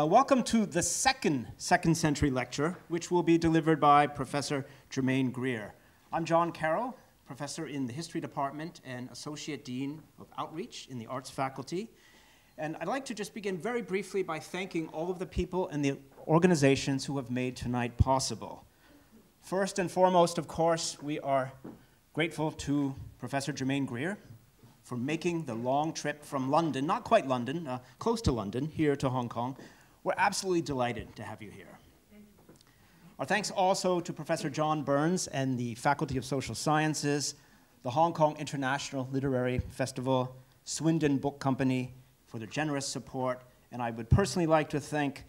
Welcome to the second Century Lecture, which will be delivered by Professor Germaine Greer. I'm John Carroll, Professor in the History Department and Associate Dean of Outreach in the Arts Faculty. And I'd like to just begin very briefly by thanking all of the people and the organizations who have made tonight possible. First and foremost, of course, we are grateful to Professor Germaine Greer for making the long trip from London, not quite London, close to London, here to Hong Kong. We're absolutely delighted to have you here. Our thanks also to Professor John Burns and the Faculty of Social Sciences, the Hong Kong International Literary Festival, Swindon Book Company for their generous support, and I would personally like to thank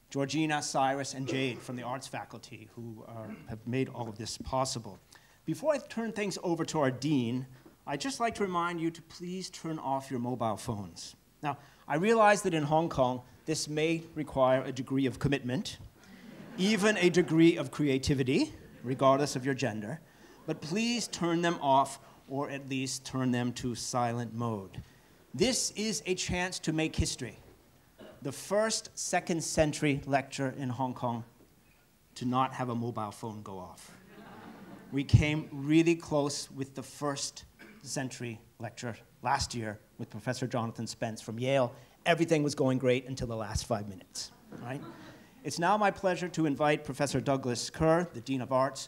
Georgina, Cyrus, and Jade from the Arts Faculty who have made all of this possible. Before I turn things over to our Dean, I'd just like to remind you to please turn off your mobile phones. Now, I realize that in Hong Kong, this may require a degree of commitment, even a degree of creativity, regardless of your gender, but please turn them off or at least turn them to silent mode. This is a chance to make history. The first second century lecture in Hong Kong to not have a mobile phone go off. We came really close with the first century lecture last year with Professor Jonathan Spence from Yale. Everything was going great until the last 5 minutes, right? It's now my pleasure to invite Professor Douglas Kerr, the Dean of Arts,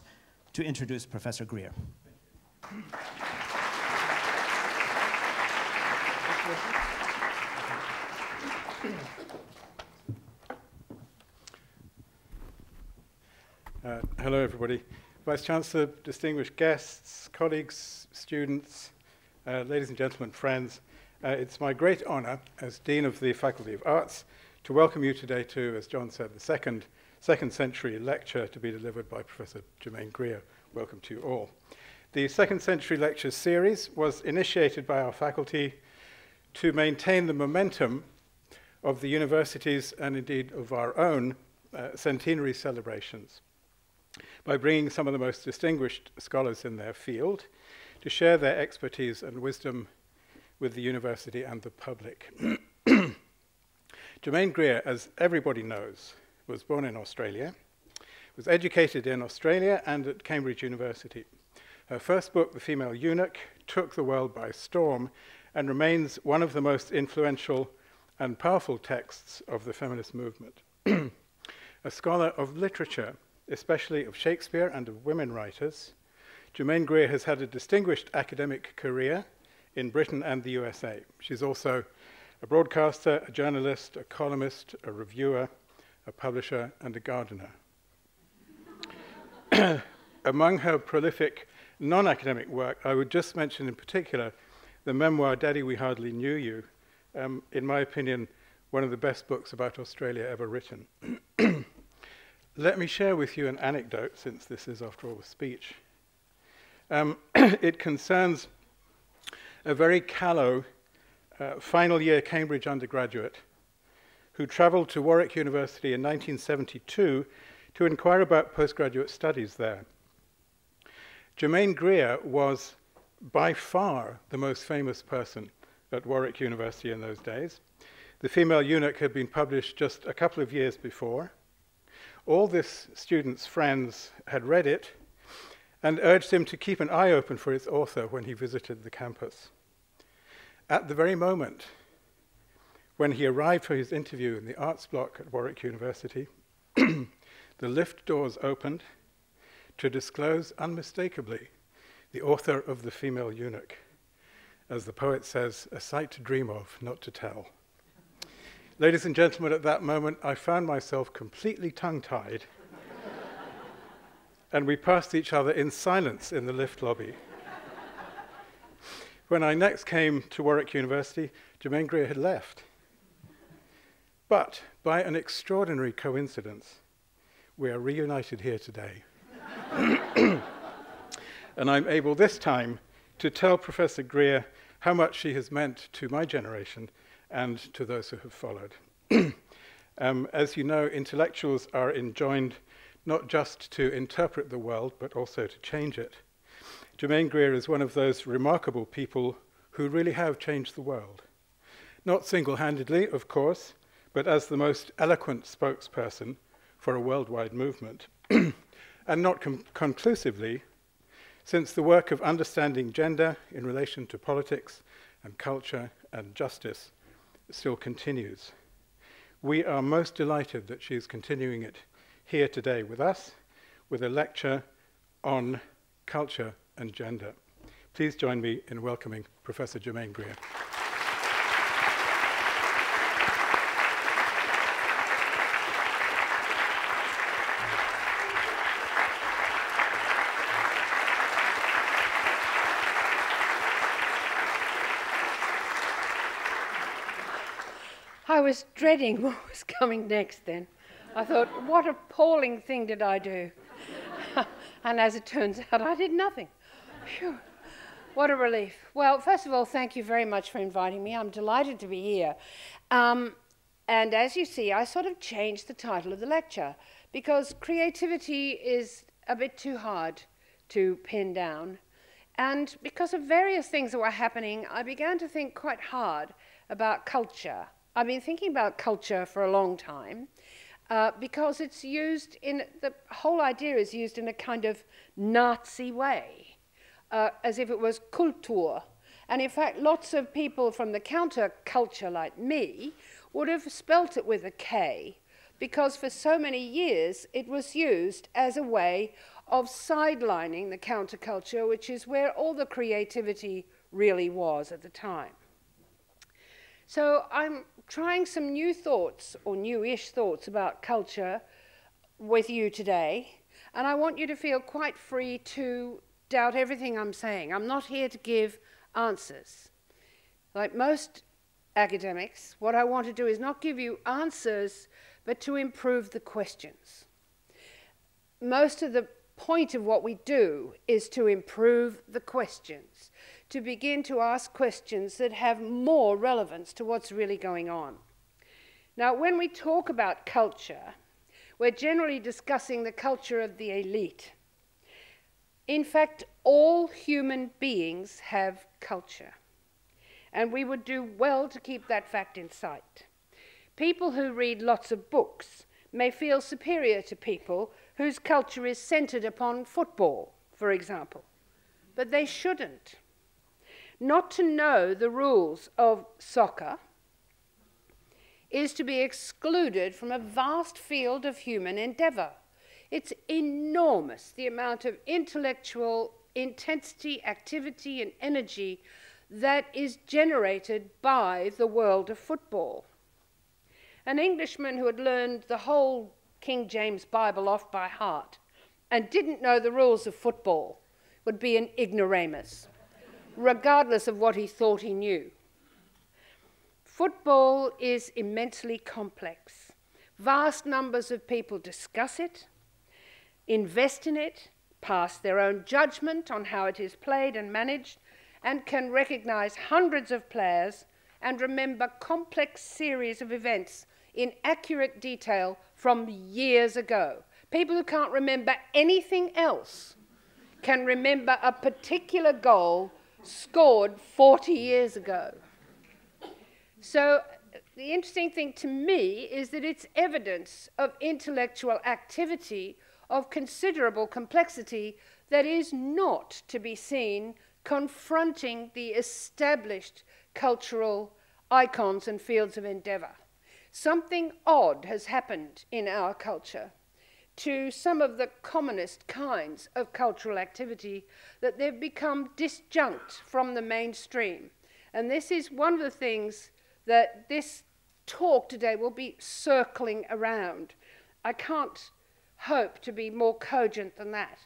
to introduce Professor Greer. Hello, everybody. Vice Chancellor, distinguished guests, colleagues, students, ladies and gentlemen, friends, it's my great honor as Dean of the Faculty of Arts to welcome you today to, as John said, the second century lecture to be delivered by Professor Germaine Greer. Welcome to you all. The second century lecture series was initiated by our faculty to maintain the momentum of the universities and indeed of our own centenary celebrations by bringing some of the most distinguished scholars in their field to share their expertise and wisdom with the university and the public. Germaine Greer, as everybody knows, was born in Australia, was educated in Australia and at Cambridge University. Her first book, The Female Eunuch, took the world by storm and remains one of the most influential and powerful texts of the feminist movement. A scholar of literature, especially of Shakespeare and of women writers, Germaine Greer has had a distinguished academic career in Britain and the USA. She's also a broadcaster, a journalist, a columnist, a reviewer, a publisher, and a gardener. Among her prolific non-academic work, I would just mention in particular the memoir, Daddy, We Hardly Knew You, in my opinion, one of the best books about Australia ever written. Let me share with you an anecdote, since this is, after all, a speech. It concerns a very callow final year Cambridge undergraduate who traveled to Warwick University in 1972 to inquire about postgraduate studies there. Germaine Greer was by far the most famous person at Warwick University in those days. The Female Eunuch had been published just a couple of years before. All this student's friends had read it and urged him to keep an eye open for its author when he visited the campus. At the very moment when he arrived for his interview in the arts block at Warwick University, the lift doors opened to disclose unmistakably the author of The Female Eunuch. As the poet says, a sight to dream of, not to tell. Ladies and gentlemen, at that moment, I found myself completely tongue-tied, and we passed each other in silence in the lift lobby. When I next came to Warwick University, Germaine Greer had left. But by an extraordinary coincidence, we are reunited here today. And I'm able this time to tell Professor Greer how much she has meant to my generation and to those who have followed. As you know, intellectuals are enjoined not just to interpret the world, but also to change it. Germaine Greer is one of those remarkable people who really have changed the world. Not single-handedly, of course, but as the most eloquent spokesperson for a worldwide movement, and not conclusively, since the work of understanding gender in relation to politics and culture and justice still continues. We are most delighted that she is continuing it here today with us, with a lecture on culture and gender. Please join me in welcoming Professor Germaine Greer. I was dreading what was coming next then. I thought, what appalling thing did I do? And as it turns out, I did nothing. Phew. What a relief. Well, first of all, thank you very much for inviting me. I'm delighted to be here. And as you see, I sort of changed the title of the lecture because creativity is a bit too hard to pin down. And because of various things that were happening, I began to think quite hard about culture. I've been thinking about culture for a long time because it's used in, the whole idea is used in a kind of Nazi way, as if it was Kultur. And in fact, lots of people from the counterculture like me would have spelt it with a K because for so many years it was used as a way of sidelining the counterculture, which is where all the creativity really was at the time. So I'm trying some new thoughts, or newish thoughts about culture with you today, and I want you to feel quite free to doubt everything I'm saying. I'm not here to give answers. Like most academics, what I want to do is not give you answers, but to improve the questions. Most of the point of what we do is to improve the questions, to begin to ask questions that have more relevance to what's really going on. Now, when we talk about culture, we're generally discussing the culture of the elite. In fact, all human beings have culture, and we would do well to keep that fact in sight. People who read lots of books may feel superior to people whose culture is centered upon football, for example, but they shouldn't. Not to know the rules of soccer is to be excluded from a vast field of human endeavor. It's enormous, the amount of intellectual intensity, activity, and energy that is generated by the world of football. An Englishman who had learned the whole King James Bible off by heart and didn't know the rules of football would be an ignoramus, regardless of what he thought he knew. Football is immensely complex. Vast numbers of people discuss it, invest in it, pass their own judgment on how it is played and managed, and can recognize hundreds of players and remember complex series of events in accurate detail from years ago. People who can't remember anything else can remember a particular goal scored 40 years ago. So the interesting thing to me is that it's evidence of intellectual activity of considerable complexity that is not to be seen confronting the established cultural icons and fields of endeavor. Something odd has happened in our culture to some of the commonest kinds of cultural activity that they've become disjunct from the mainstream. And this is one of the things that this talk today will be circling around. I can't hope to be more cogent than that,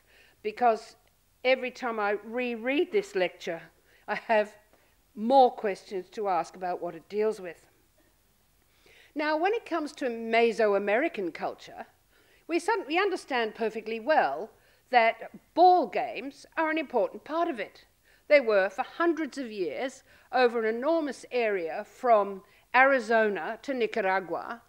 because every time I reread this lecture, I have more questions to ask about what it deals with. Now, when it comes to Mesoamerican culture, we understand perfectly well that ball games are an important part of it. They were for hundreds of years over an enormous area from Arizona to Nicaragua,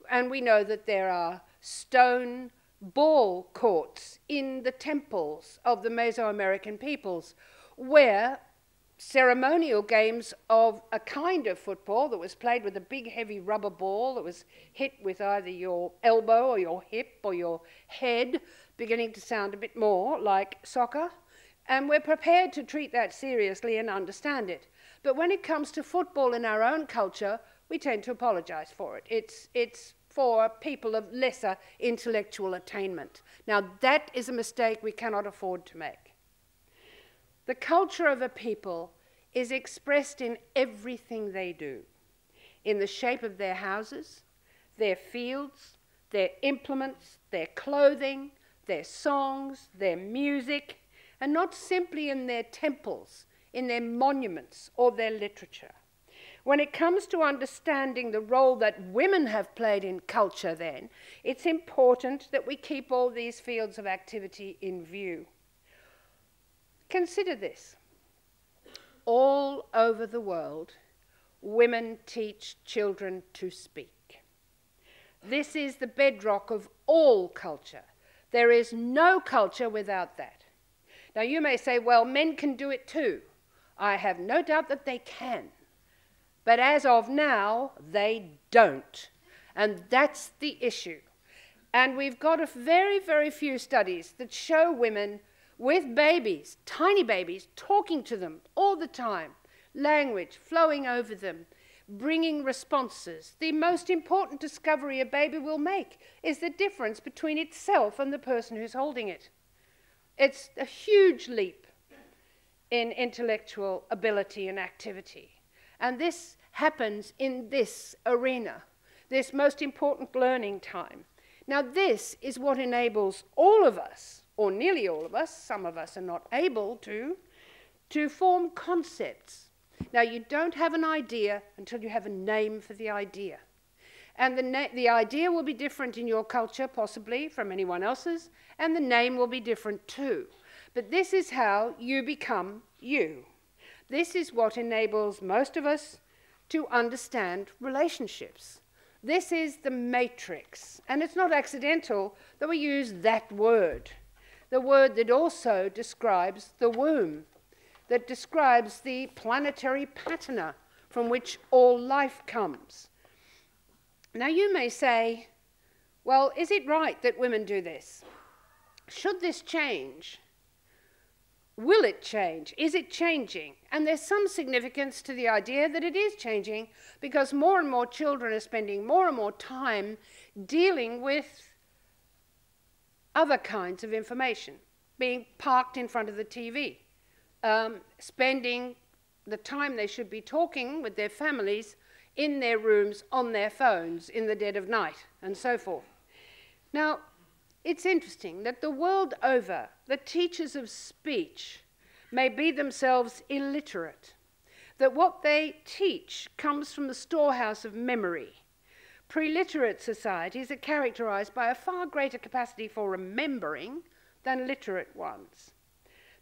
and we know that there are stone ball courts in the temples of the Mesoamerican peoples where ceremonial games of a kind of football that was played with a big heavy rubber ball that was hit with either your elbow or your hip or your head, beginning to sound a bit more like soccer. And we're prepared to treat that seriously and understand it. But when it comes to football in our own culture, we tend to apologize for it. It's for people of lesser intellectual attainment. Now, that is a mistake we cannot afford to make. The culture of a people is expressed in everything they do, in the shape of their houses, their fields, their implements, their clothing, their songs, their music, and not simply in their temples, in their monuments or their literature. When it comes to understanding the role that women have played in culture then, it's important that we keep all these fields of activity in view. Consider this. All over the world, women teach children to speak. This is the bedrock of all culture. There is no culture without that. Now you may say, well, men can do it too. I have no doubt that they can. But as of now, they don't. And that's the issue. And we've got very, very few studies that show women with babies, tiny babies, talking to them all the time, language flowing over them, bringing responses. The most important discovery a baby will make is the difference between itself and the person who's holding it. It's a huge leap in intellectual ability and activity. And this happens in this arena, this most important learning time. Now, this is what enables all of us, or nearly all of us, some of us are not able to form concepts. Now, you don't have an idea until you have a name for the idea. And the idea will be different in your culture, possibly, from anyone else's, and the name will be different too. But this is how you become you. This is what enables most of us to understand relationships. This is the matrix, and it's not accidental that we use that word, the word that also describes the womb, that describes the planetary patina from which all life comes. Now you may say, well, is it right that women do this? Should this change? Will it change? Is it changing? And there's some significance to the idea that it is changing because more and more children are spending more and more time dealing with other kinds of information, being parked in front of the TV, spending the time they should be talking with their families in their rooms, on their phones, in the dead of night, and so forth. Now, it's interesting that the world over, the teachers of speech may be themselves illiterate, that what they teach comes from the storehouse of memory. Preliterate societies are characterized by a far greater capacity for remembering than literate ones.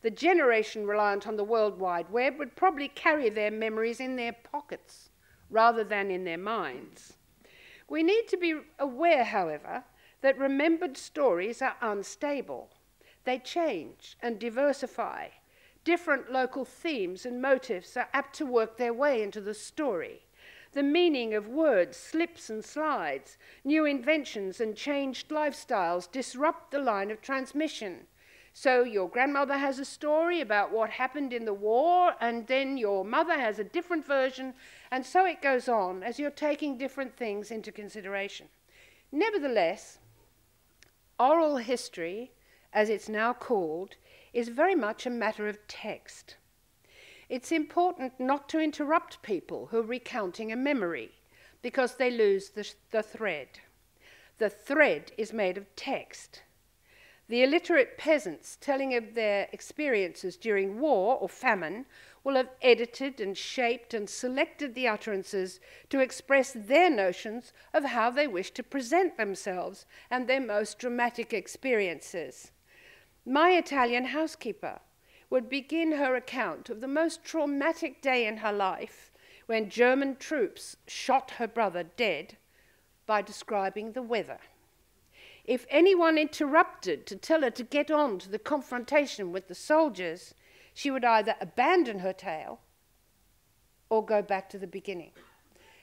The generation reliant on the World Wide Web would probably carry their memories in their pockets rather than in their minds. We need to be aware, however, that remembered stories are unstable. They change and diversify. Different local themes and motifs are apt to work their way into the story. The meaning of words slips and slides. New inventions and changed lifestyles disrupt the line of transmission. So your grandmother has a story about what happened in the war, and then your mother has a different version, and so it goes on as you're taking different things into consideration. Nevertheless, oral history, as it's now called, is very much a matter of text. It's important not to interrupt people who are recounting a memory because they lose the thread. The thread is made of text. The illiterate peasants telling of their experiences during war or famine will have edited and shaped and selected the utterances to express their notions of how they wish to present themselves and their most dramatic experiences. My Italian housekeeper would begin her account of the most traumatic day in her life when German troops shot her brother dead by describing the weather. If anyone interrupted to tell her to get on to the confrontation with the soldiers, she would either abandon her tale or go back to the beginning.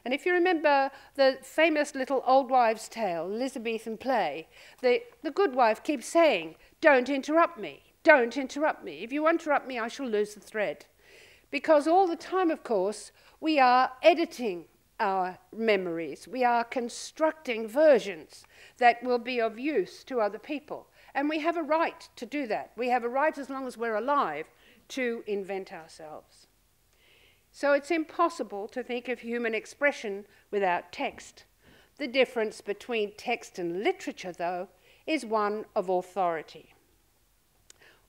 And if you remember the famous little old wives' tale, Elizabethan play, the good wife keeps saying, "Don't interrupt me, don't interrupt me. If you interrupt me, I shall lose the thread." Because all the time, of course, we are editing our memories. We are constructing versions that will be of use to other people. And we have a right to do that. We have a right, as long as we're alive, to invent ourselves. So it's impossible to think of human expression without text. The difference between text and literature, though, is one of authority.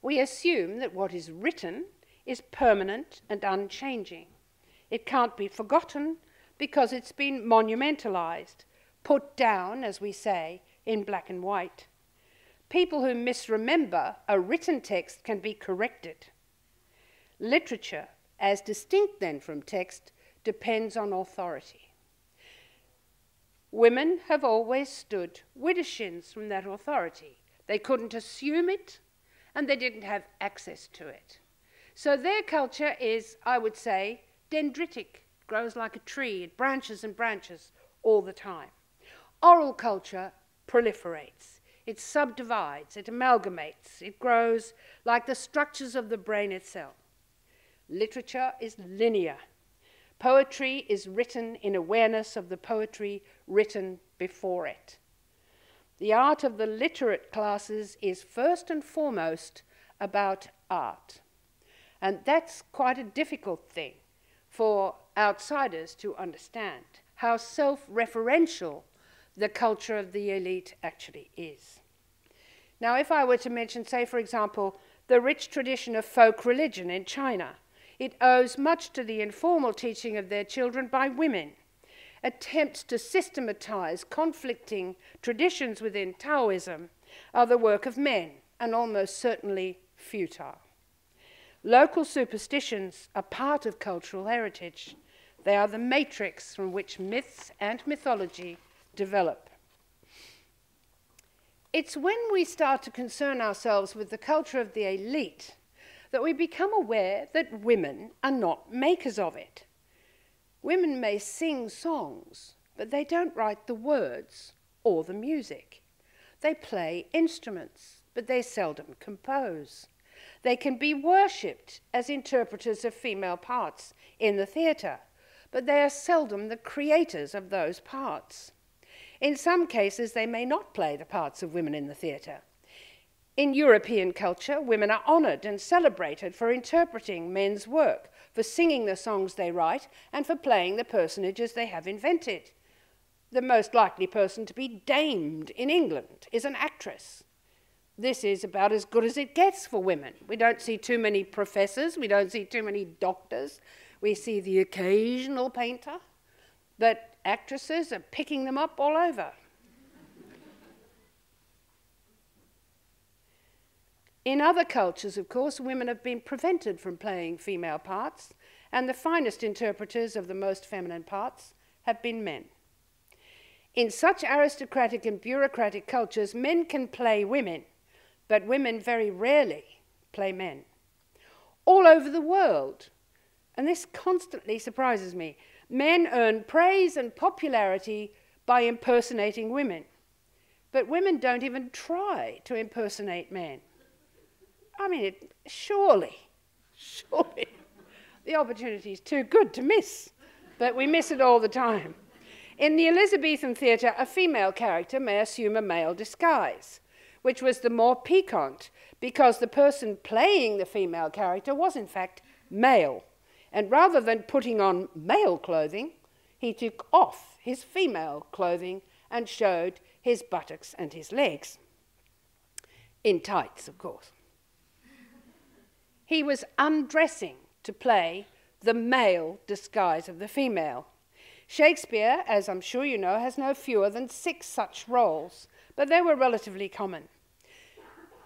We assume that what is written is permanent and unchanging. It can't be forgotten because it's been monumentalized, put down, as we say, in black and white. People who misremember a written text can be corrected. Literature, as distinct then from text, depends on authority. Women have always stood widdershins from that authority. They couldn't assume it, and they didn't have access to it. So their culture is, I would say, dendritic, grows like a tree, it branches and branches all the time. Oral culture proliferates, it subdivides, it amalgamates, it grows like the structures of the brain itself. Literature is linear. Poetry is written in awareness of the poetry written before it. The art of the literate classes is first and foremost about art. And that's quite a difficult thing for outsiders to understand, how self-referential the culture of the elite actually is. Now, if I were to mention, say, for example, the rich tradition of folk religion in China, it owes much to the informal teaching of their children by women. Attempts to systematize conflicting traditions within Taoism are the work of men, and almost certainly futile. Local superstitions are part of cultural heritage. They are the matrix from which myths and mythology develop. It's when we start to concern ourselves with the culture of the elite that we become aware that women are not makers of it. Women may sing songs, but they don't write the words or the music. They play instruments, but they seldom compose. They can be worshipped as interpreters of female parts in the theatre, but they are seldom the creators of those parts. In some cases, they may not play the parts of women in the theatre. In European culture, women are honoured and celebrated for interpreting men's work, for singing the songs they write, and for playing the personages they have invented. The most likely person to be damed in England is an actress. This is about as good as it gets for women. We don't see too many professors, we don't see too many doctors. We see the occasional painter, but actresses are picking them up all over. In other cultures, of course, women have been prevented from playing female parts, and the finest interpreters of the most feminine parts have been men. In such aristocratic and bureaucratic cultures, men can play women, but women very rarely play men. All over the world, and this constantly surprises me, men earn praise and popularity by impersonating women, but women don't even try to impersonate men. I mean, surely, the opportunity is too good to miss, but we miss it all the time. In the Elizabethan theatre, a female character may assume a male disguise, which was the more piquant because the person playing the female character was in fact male. And rather than putting on male clothing, he took off his female clothing and showed his buttocks and his legs. In tights, of course. He was undressing to play the male disguise of the female. Shakespeare, as I'm sure you know, has no fewer than 6 such roles, but they were relatively common.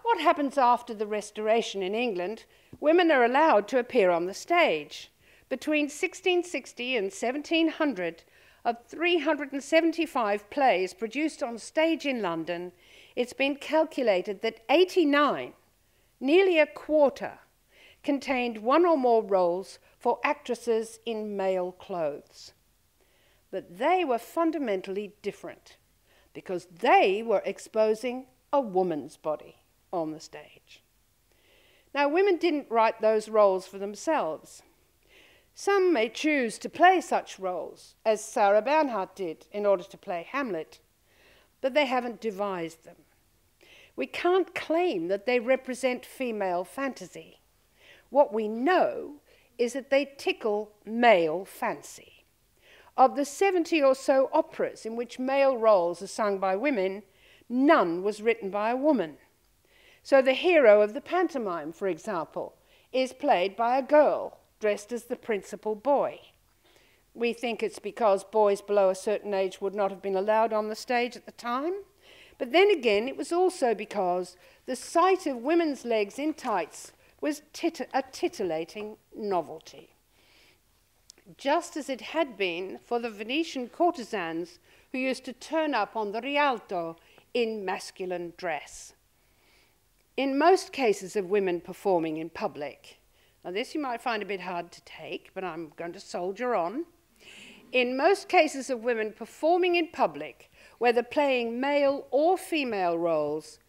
What happens after the Restoration in England? Women are allowed to appear on the stage. Between 1660 and 1700, of 375 plays produced on stage in London, it's been calculated that 89, nearly a quarter, contained one or more roles for actresses in male clothes. But they were fundamentally different because they were exposing a woman's body on the stage. Now, women didn't write those roles for themselves. Some may choose to play such roles, as Sarah Bernhardt did in order to play Hamlet, but they haven't devised them. We can't claim that they represent female fantasy. What we know is that they tickle male fancy. Of the 70 or so operas in which male roles are sung by women, none was written by a woman. So the hero of the pantomime, for example, is played by a girl dressed as the principal boy. We think it's because boys below a certain age would not have been allowed on the stage at the time. But then again, it was also because the sight of women's legs in tights was a titillating novelty, just as it had been for the Venetian courtesans who used to turn up on the Rialto in masculine dress. In most cases of women performing in public, now this you might find a bit hard to take, but I'm going to soldier on. In most cases of women performing in public, whether playing male or female roles,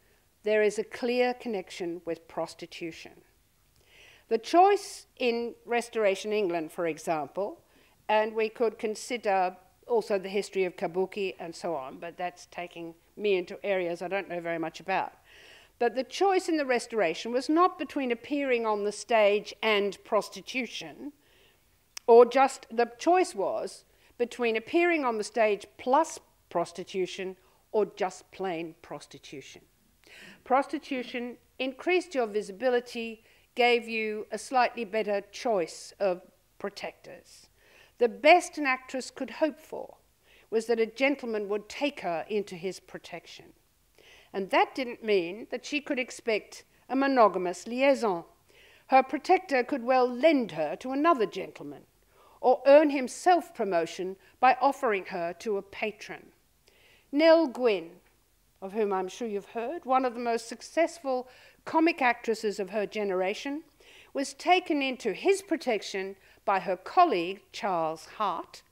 there is a clear connection with prostitution. The choice in Restoration England, for example, and we could consider also the history of kabuki and so on, but that's taking me into areas I don't know very much about. But the choice in the Restoration was not between appearing on the stage and prostitution, or just the choice was between appearing on the stage plus prostitution or just plain prostitution. Prostitution increased your visibility, gave you a slightly better choice of protectors. The best an actress could hope for was that a gentleman would take her into his protection. And that didn't mean that she could expect a monogamous liaison. Her protector could well lend her to another gentleman, or earn himself promotion by offering her to a patron. Nell Gwynn, of whom I'm sure you've heard, one of the most successful comic actresses of her generation, was taken into his protection by her colleague, Charles Hart,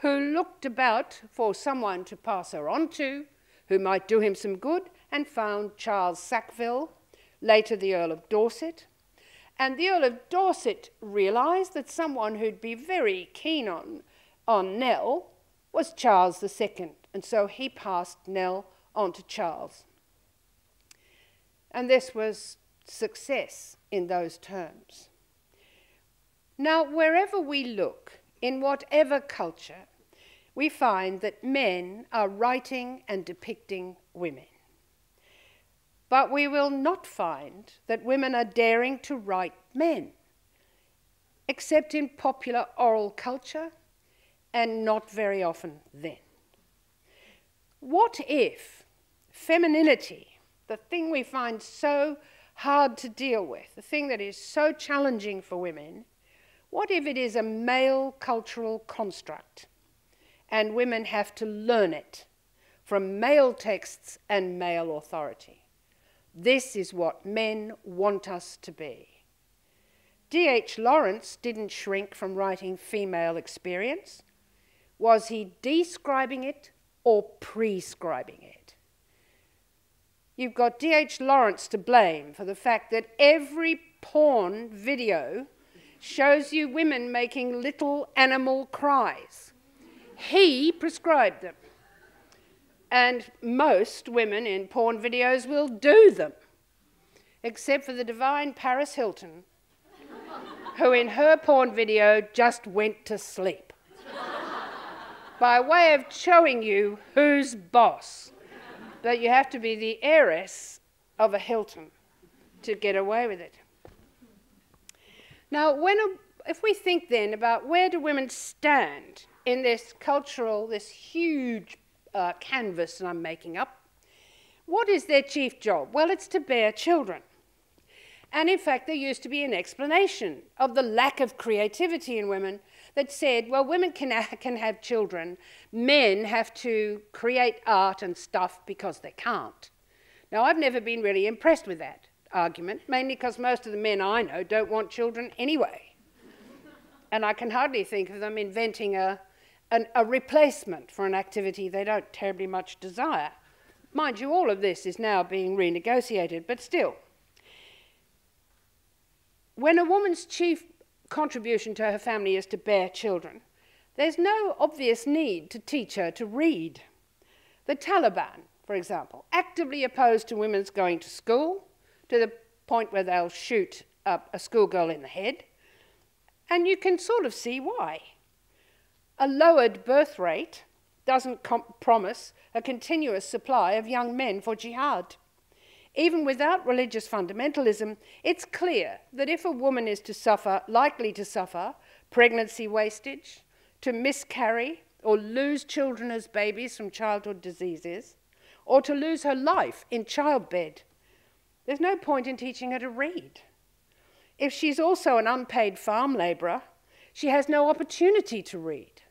who looked about for someone to pass her on to, who might do him some good, and found Charles Sackville, later the Earl of Dorset. And the Earl of Dorset realized that someone who'd be very keen on Nell was Charles II, and so he passed Nell on to Charles. And this was success in those terms. Now, wherever we look, in whatever culture, we find that men are writing and depicting women. But we will not find that women are daring to write men, except in popular oral culture, and not very often then. What if femininity, the thing we find so hard to deal with, the thing that is so challenging for women, what if it is a male cultural construct and women have to learn it from male texts and male authority? This is what men want us to be. D.H. Lawrence didn't shrink from writing female experience. Was he describing it or prescribing it? You've got D.H. Lawrence to blame for the fact that every porn video shows you women making little animal cries. He prescribed them. And most women in porn videos will do them, except for the divine Paris Hilton, who in her porn video just went to sleep, by way of showing you who's boss. But you have to be the heiress of a Hilton to get away with it. Now, if we think then about where do women stand in this cultural, this huge canvas that I'm making up, what is their chief job? Well, it's to bear children. And in fact, there used to be an explanation of the lack of creativity in women that said, well, women can have children, men have to create art and stuff because they can't. Now, I've never been really impressed with that. argument, mainly because most of the men I know don't want children anyway. And I can hardly think of them inventing a replacement for an activity they don't terribly much desire. Mind you, all of this is now being renegotiated, but still. When a woman's chief contribution to her family is to bear children, there's no obvious need to teach her to read. The Taliban, for example, actively opposed to women's going to school, to the point where they'll shoot a schoolgirl in the head, and you can sort of see why. A lowered birth rate doesn't promise a continuous supply of young men for jihad. Even without religious fundamentalism, it's clear that if a woman is likely to suffer pregnancy wastage, to miscarry or lose children as babies from childhood diseases, or to lose her life in childbed, there's no point in teaching her to read. If she's also an unpaid farm labourer, she has no opportunity to read.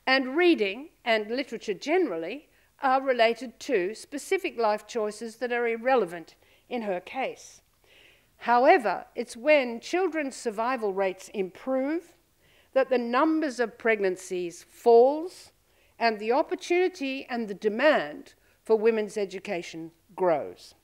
And reading, and literature generally, are related to specific life choices that are irrelevant in her case. However, it's when children's survival rates improve that the numbers of pregnancies falls and the opportunity and the demand for women's education grows.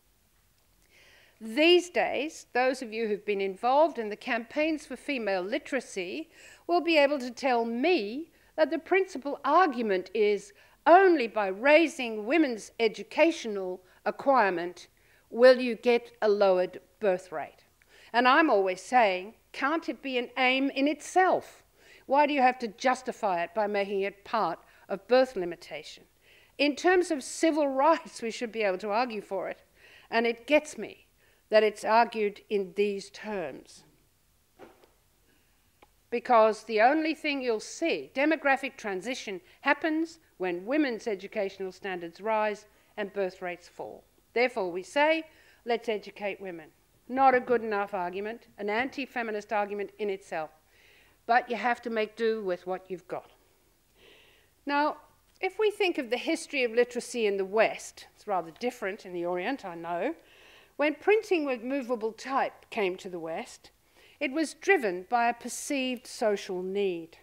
These days, those of you who've been involved in the campaigns for female literacy will be able to tell me that the principal argument is only by raising women's educational acquirement will you get a lowered birth rate. And I'm always saying, can't it be an aim in itself? Why do you have to justify it by making it part of birth limitation? In terms of civil rights, we should be able to argue for it. And it gets me that it's argued in these terms. Because the only thing you'll see, demographic transition happens when women's educational standards rise and birth rates fall. Therefore, we say, let's educate women. Not a good enough argument, an anti-feminist argument in itself. But you have to make do with what you've got. Now, if we think of the history of literacy in the West, it's rather different in the Orient, I know. When printing with movable type came to the West, it was driven by a perceived social need.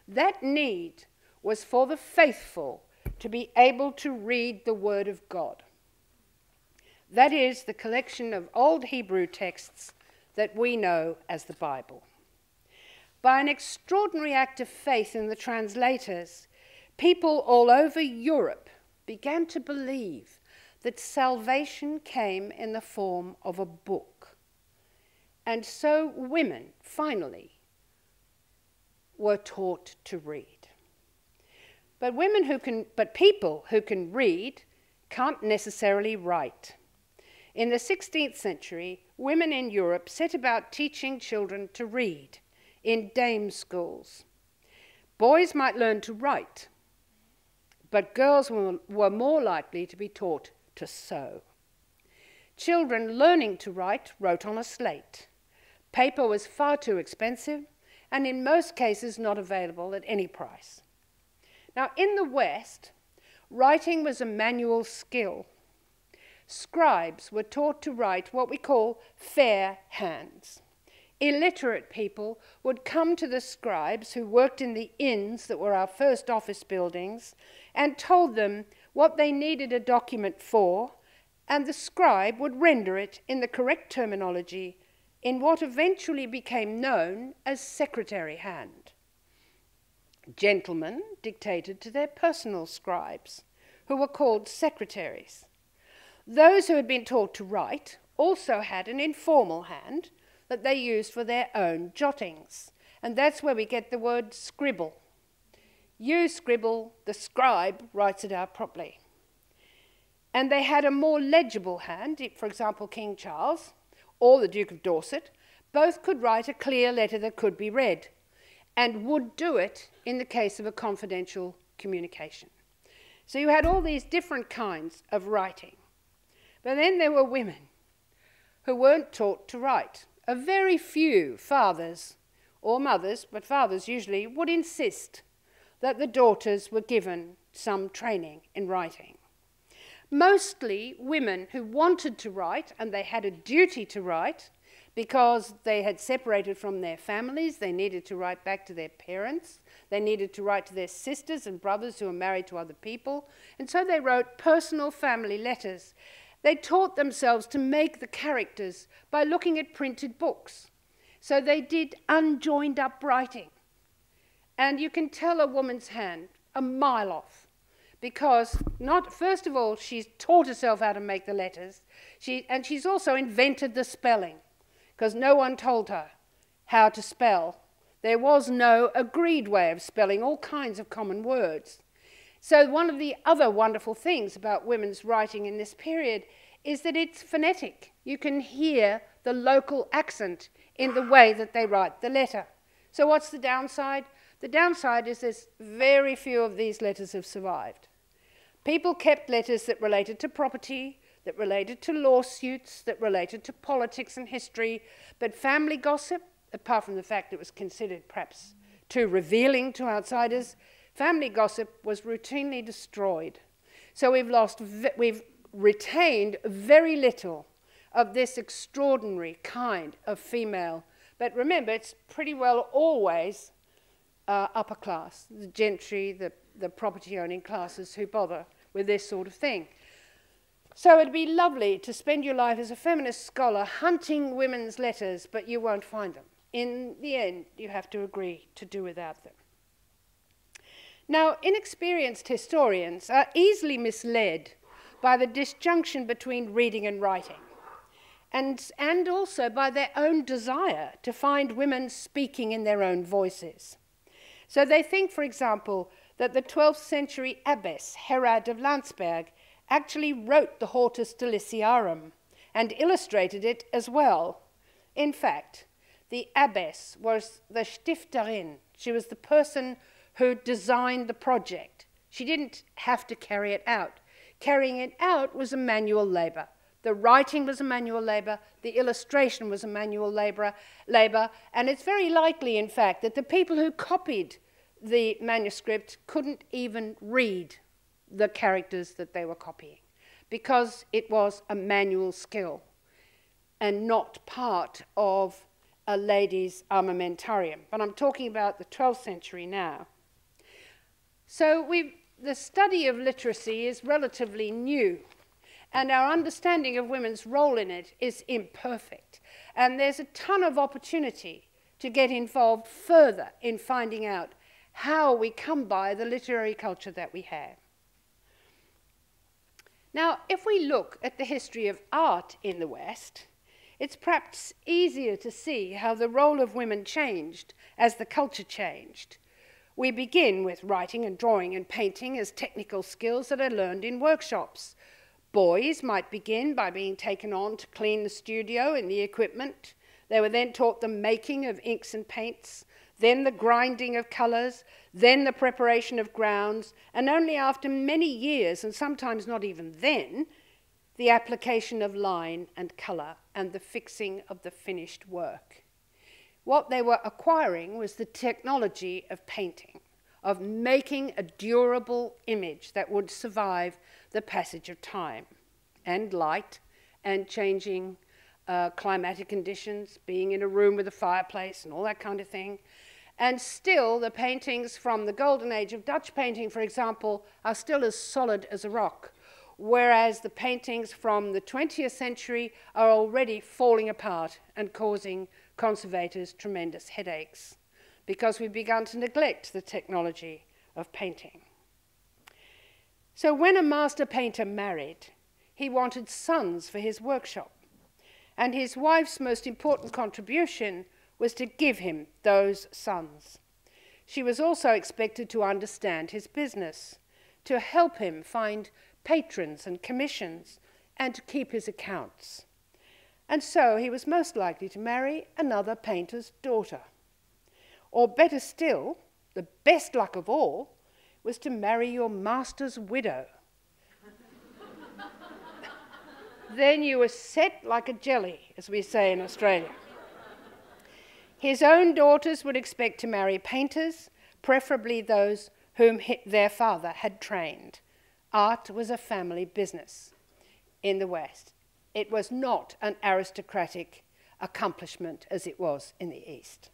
That need was for the faithful to be able to read the Word of God. That is the collection of old Hebrew texts that we know as the Bible. By an extraordinary act of faith in the translators, people all over Europe began to believe that salvation came in the form of a book. And so women, finally, were taught to read. But people who can read can't necessarily write. In the 16th century, women in Europe set about teaching children to read in dame schools. Boys might learn to write, but girls were more likely to be taught to sew. Children learning to write wrote on a slate. Paper was far too expensive and in most cases not available at any price. Now, in the West, writing was a manual skill. Scribes were taught to write what we call fair hands. Illiterate people would come to the scribes who worked in the inns that were our first office buildings and told them what they needed a document for, and the scribe would render it in the correct terminology in what eventually became known as secretary hand. Gentlemen dictated to their personal scribes, who were called secretaries. Those who had been taught to write also had an informal hand that they used for their own jottings, and that's where we get the word scribble. You scribble, the scribe writes it out properly. And they had a more legible hand. For example, King Charles or the Duke of Dorset both could write a clear letter that could be read, and would do it in the case of a confidential communication. So you had all these different kinds of writing. But then there were women who weren't taught to write. A very few fathers or mothers, but fathers usually, would insist that the daughters were given some training in writing. Mostly women who wanted to write, and they had a duty to write, because they had separated from their families, they needed to write back to their parents, they needed to write to their sisters and brothers who were married to other people, and so they wrote personal family letters. They taught themselves to make the characters by looking at printed books. So they did unjoined up writing. And you can tell a woman's hand a mile off, because first of all, she's taught herself how to make the letters, and she's also invented the spelling, because no one told her how to spell. There was no agreed way of spelling all kinds of common words. So one of the other wonderful things about women's writing in this period is that it's phonetic. You can hear the local accent in the way that they write the letter. So what's the downside? The downside is there's very few of these letters have survived. People kept letters that related to property, that related to lawsuits, that related to politics and history, but family gossip, apart from the fact it was considered perhaps too revealing to outsiders, family gossip was routinely destroyed. So we've retained very little of this extraordinary kind of female. But remember, it's pretty well always upper class, the gentry, the property-owning classes who bother with this sort of thing. So it'd be lovely to spend your life as a feminist scholar hunting women's letters, but you won't find them. In the end, you have to agree to do without them. Now, inexperienced historians are easily misled by the disjunction between reading and writing, and also by their own desire to find women speaking in their own voices. So they think, for example, that the 12th century abbess Herad of Landsberg actually wrote the Hortus Deliciarum and illustrated it as well. In fact, the abbess was the Stifterin. She was the person who designed the project. She didn't have to carry it out. Carrying it out was a manual labor. The writing was a manual labor, the illustration was a manual labor, and it's very likely, in fact, that the people who copied the manuscript couldn't even read the characters that they were copying, because it was a manual skill and not part of a lady's armamentarium. But I'm talking about the 12th century now. So the study of literacy is relatively new, and our understanding of women's role in it is imperfect. And there's a ton of opportunity to get involved further in finding out how we come by the literary culture that we have. Now, if we look at the history of art in the West, it's perhaps easier to see how the role of women changed as the culture changed. We begin with writing and drawing and painting as technical skills that are learned in workshops. Boys might begin by being taken on to clean the studio and the equipment. They were then taught the making of inks and paints, then the grinding of colours, then the preparation of grounds, and only after many years, and sometimes not even then, the application of line and colour and the fixing of the finished work. What they were acquiring was the technology of painting, of making a durable image that would survive the passage of time and light and changing climatic conditions, being in a room with a fireplace and all that kind of thing. And still, the paintings from the golden age of Dutch painting, for example, are still as solid as a rock, whereas the paintings from the 20th century are already falling apart and causing conservators tremendous headaches, because we've begun to neglect the technology of painting. So when a master painter married, he wanted sons for his workshop, and his wife's most important contribution was to give him those sons. She was also expected to understand his business, to help him find patrons and commissions, and to keep his accounts. And so he was most likely to marry another painter's daughter. Or better still, the best luck of all was to marry your master's widow. Then you were set like a jelly, as we say in Australia. His own daughters would expect to marry painters, preferably those whom their father had trained. Art was a family business in the West. It was not an aristocratic accomplishment as it was in the East.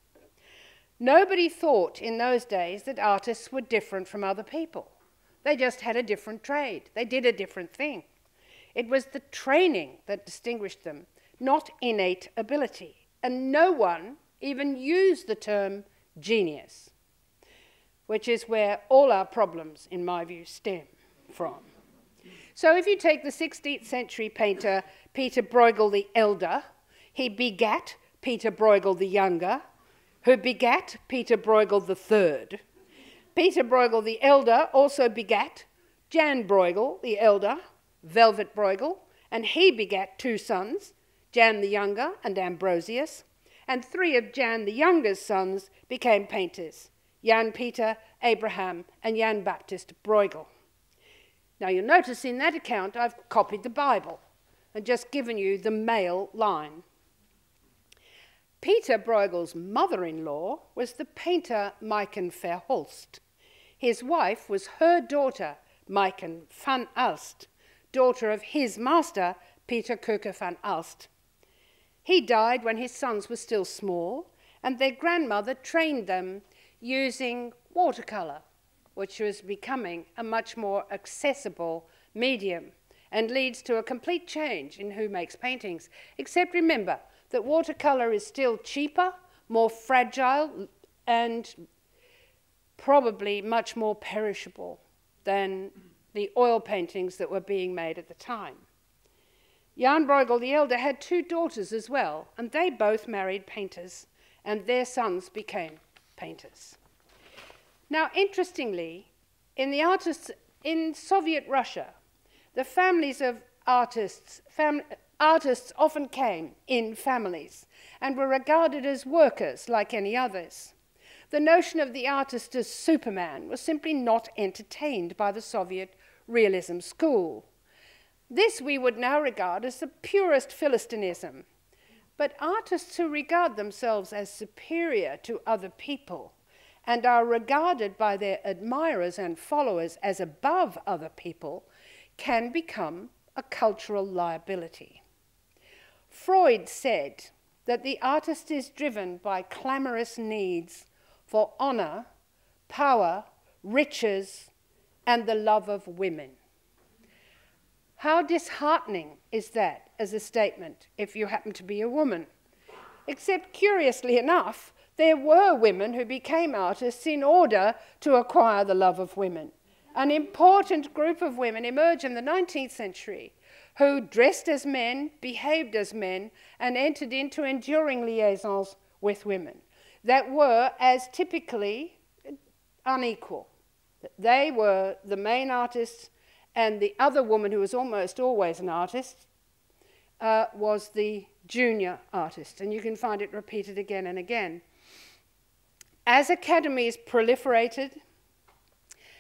Nobody thought in those days that artists were different from other people. They just had a different trade. They did a different thing. It was the training that distinguished them, not innate ability. And no one even used the term genius, which is where all our problems, in my view, stem from. So if you take the 16th century painter Peter Bruegel the Elder, he begat Peter Bruegel the Younger, who begat Peter Bruegel the Third. Peter Bruegel the Elder also begat Jan Bruegel the Elder, Velvet Bruegel, and he begat two sons, Jan the Younger and Ambrosius, and three of Jan the Younger's sons became painters, Jan Peter, Abraham, and Jan Baptist Bruegel. Now you'll notice in that account I've copied the Bible and just given you the male line. Peter Bruegel's mother-in-law was the painter Maiken Verholst. His wife was her daughter, Maiken van Alst, daughter of his master, Peter Koeke van Alst. He died when his sons were still small, and their grandmother trained them using watercolour, which was becoming a much more accessible medium and leads to a complete change in who makes paintings. Except remember that watercolour is still cheaper, more fragile, and probably much more perishable than the oil paintings that were being made at the time. Jan Bruegel the Elder had two daughters as well, and they both married painters, and their sons became painters. Now, interestingly, in Soviet Russia, the families of artists often came in families and were regarded as workers like any others. The notion of the artist as Superman was simply not entertained by the Soviet realism school. This we would now regard as the purest Philistinism. But artists who regard themselves as superior to other people and are regarded by their admirers and followers as above other people can become a cultural liability. Freud said that the artist is driven by clamorous needs for honor, power, riches, and the love of women. How disheartening is that as a statement if you happen to be a woman? Except, curiously enough, there were women who became artists in order to acquire the love of women. An important group of women emerged in the 19th century who dressed as men, behaved as men, and entered into enduring liaisons with women that were as typically unequal. They were the main artists, and the other woman, who was almost always an artist, was the junior artist. And you can find it repeated again and again. As academies proliferated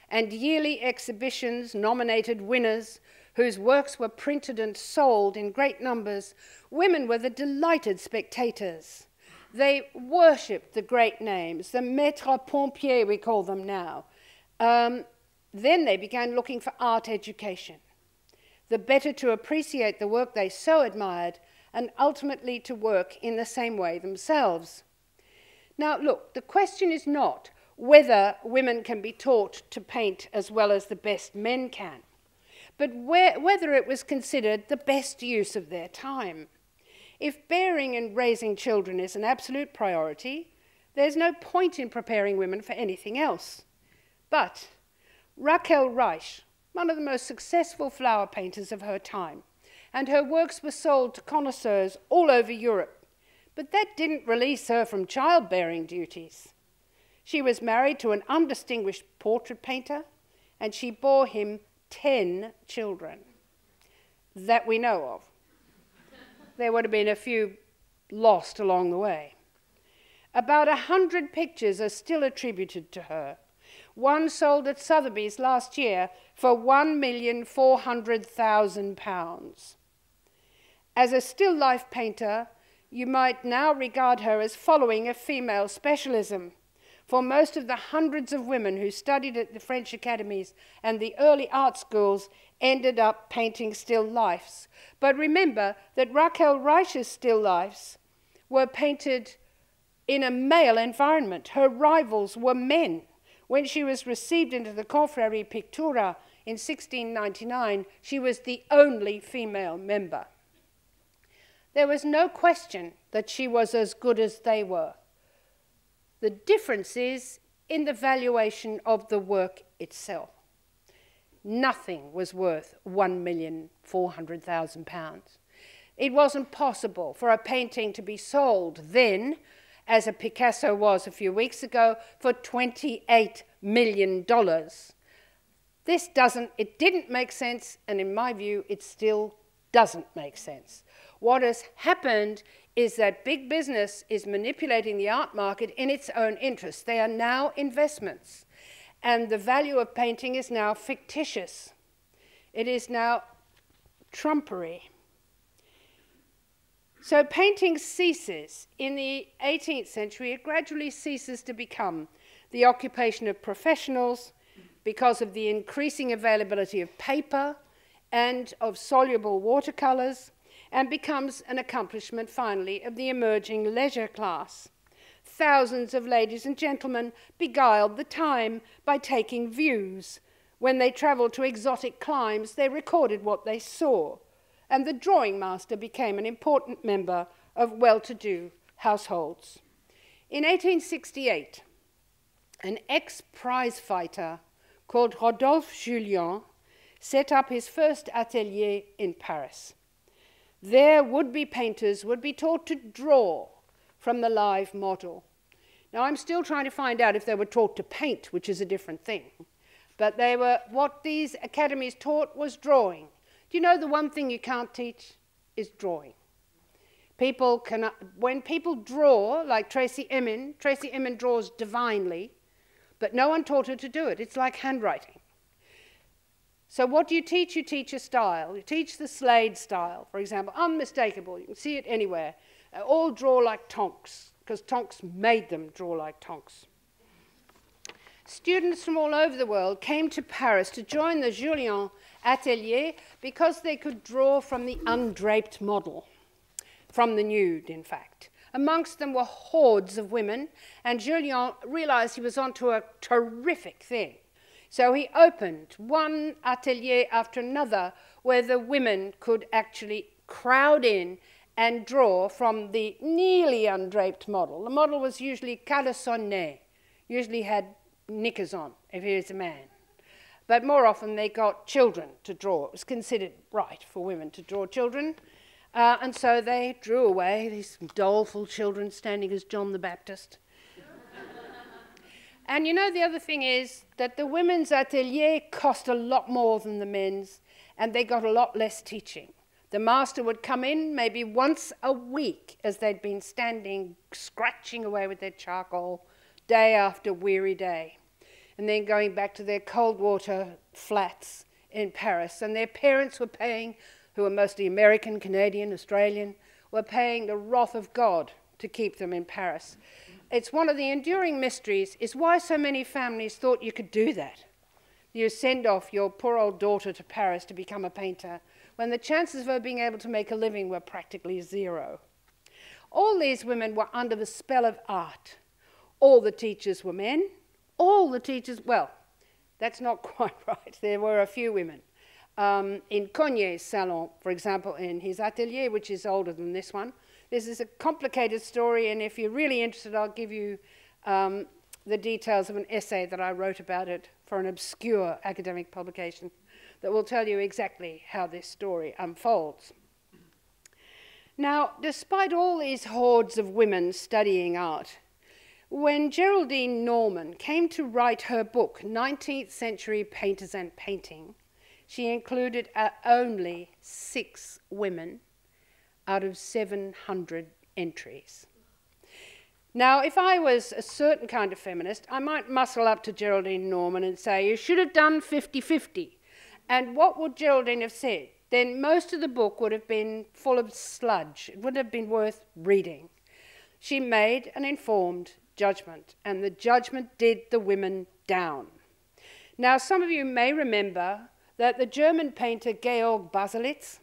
and yearly exhibitions nominated winners whose works were printed and sold in great numbers, women were the delighted spectators. They worshipped the great names, the maîtres pompiers we call them now. Then they began looking for art education, the better to appreciate the work they so admired and ultimately to work in the same way themselves. Now, look, the question is not whether women can be taught to paint as well as the best men can, but whether it was considered the best use of their time. If bearing and raising children is an absolute priority, there's no point in preparing women for anything else. But Raquel Reich, one of the most successful flower painters of her time, and her works were sold to connoisseurs all over Europe. But that didn't release her from childbearing duties. She was married to an undistinguished portrait painter, and she bore him 10 children that we know of. There would have been a few lost along the way. About 100 pictures are still attributed to her. One sold at Sotheby's last year for £1,400,000. As a still life painter, you might now regard her as following a female specialism, For most of the hundreds of women who studied at the French academies and the early art schools ended up painting still lifes. But remember that Raquel Reich's still lifes were painted in a male environment. Her rivals were men. When she was received into the Confrérie Pictura in 1699, she was the only female member. There was no question that she was as good as they were. The difference is in the valuation of the work itself. Nothing was worth £1,400,000. It wasn't possible for a painting to be sold then, as a Picasso was a few weeks ago, for $28 million. It didn't make sense, and in my view, it still doesn't make sense. What has happened is that big business is manipulating the art market in its own interest. They are now investments, and the value of painting is now fictitious. It is now trumpery. So painting ceases. In the 18th century, it gradually ceases to become the occupation of professionals because of the increasing availability of paper and of soluble watercolors, and becomes an accomplishment, finally, of the emerging leisure class. Thousands of ladies and gentlemen beguiled the time by taking views. When they travelled to exotic climes, they recorded what they saw, and the drawing master became an important member of well-to-do households. In 1868, an ex-prize fighter called Rodolphe Julien set up his first atelier in Paris. There, would-be painters would be taught to draw from the live model. Now, I'm still trying to find out if they were taught to paint, which is a different thing. But what these academies taught was drawing. Do you know the one thing you can't teach is drawing? When people draw, like Tracy Emin draws divinely, but no one taught her to do it. It's like handwriting. So what do you teach? You teach a style. You teach the Slade style, for example, unmistakable. You can see it anywhere. All draw like Tonks, because Tonks made them draw like Tonks. Students from all over the world came to Paris to join the Julien atelier because they could draw from the undraped model, from the nude, in fact. Amongst them were hordes of women, and Julien realized he was onto a terrific thing. So he opened one atelier after another where the women could actually crowd in and draw from the nearly undraped model. The model was usually caleçonné, usually had knickers on if he was a man. But more often they got children to draw. It was considered right for women to draw children. And so they drew away these doleful children standing as John the Baptist. And you know, the other thing is that the women's atelier cost a lot more than the men's, and they got a lot less teaching. The master would come in maybe once a week as they'd been standing, scratching away with their charcoal, day after weary day, and then going back to their cold water flats in Paris. And their parents were paying, who were mostly American, Canadian, Australian, were paying the wrath of God to keep them in Paris. It's one of the enduring mysteries is why so many families thought you could do that. You send off your poor old daughter to Paris to become a painter, when the chances of her being able to make a living were practically zero. All these women were under the spell of art. All the teachers were men. All the teachers, well, that's not quite right. There were a few women. In Cognet's salon, for example, in his atelier, which is older than this one, this is a complicated story, and if you're really interested, I'll give you the details of an essay that I wrote about it for an obscure academic publication that will tell you exactly how this story unfolds. Now, despite all these hordes of women studying art, when Geraldine Norman came to write her book, 19th Century Painters and Painting, she included only 6 women out of 700 entries. Now, if I was a certain kind of feminist, I might muscle up to Geraldine Norman and say, you should have done 50-50. And what would Geraldine have said? Then most of the book would have been full of sludge. It wouldn't have been worth reading. She made an informed judgment, and the judgment did the women down. Now, some of you may remember that the German painter Georg Baselitz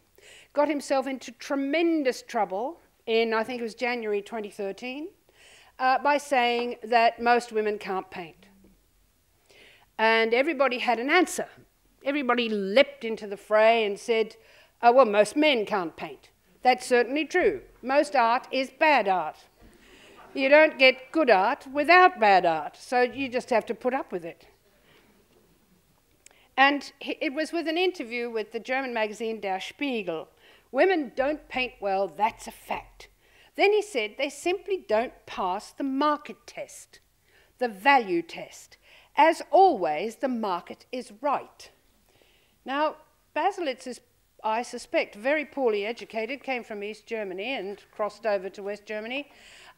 got himself into tremendous trouble in, I think it was January 2013, by saying that most women can't paint. And everybody had an answer. Everybody leapt into the fray and said, well, most men can't paint. That's certainly true. Most art is bad art. You don't get good art without bad art, so you just have to put up with it. And it was with an interview with the German magazine Der Spiegel. Women don't paint well, that's a fact. Then he said they simply don't pass the market test, the value test. As always, the market is right. Now, Baselitz is, I suspect, very poorly educated, came from East Germany and crossed over to West Germany.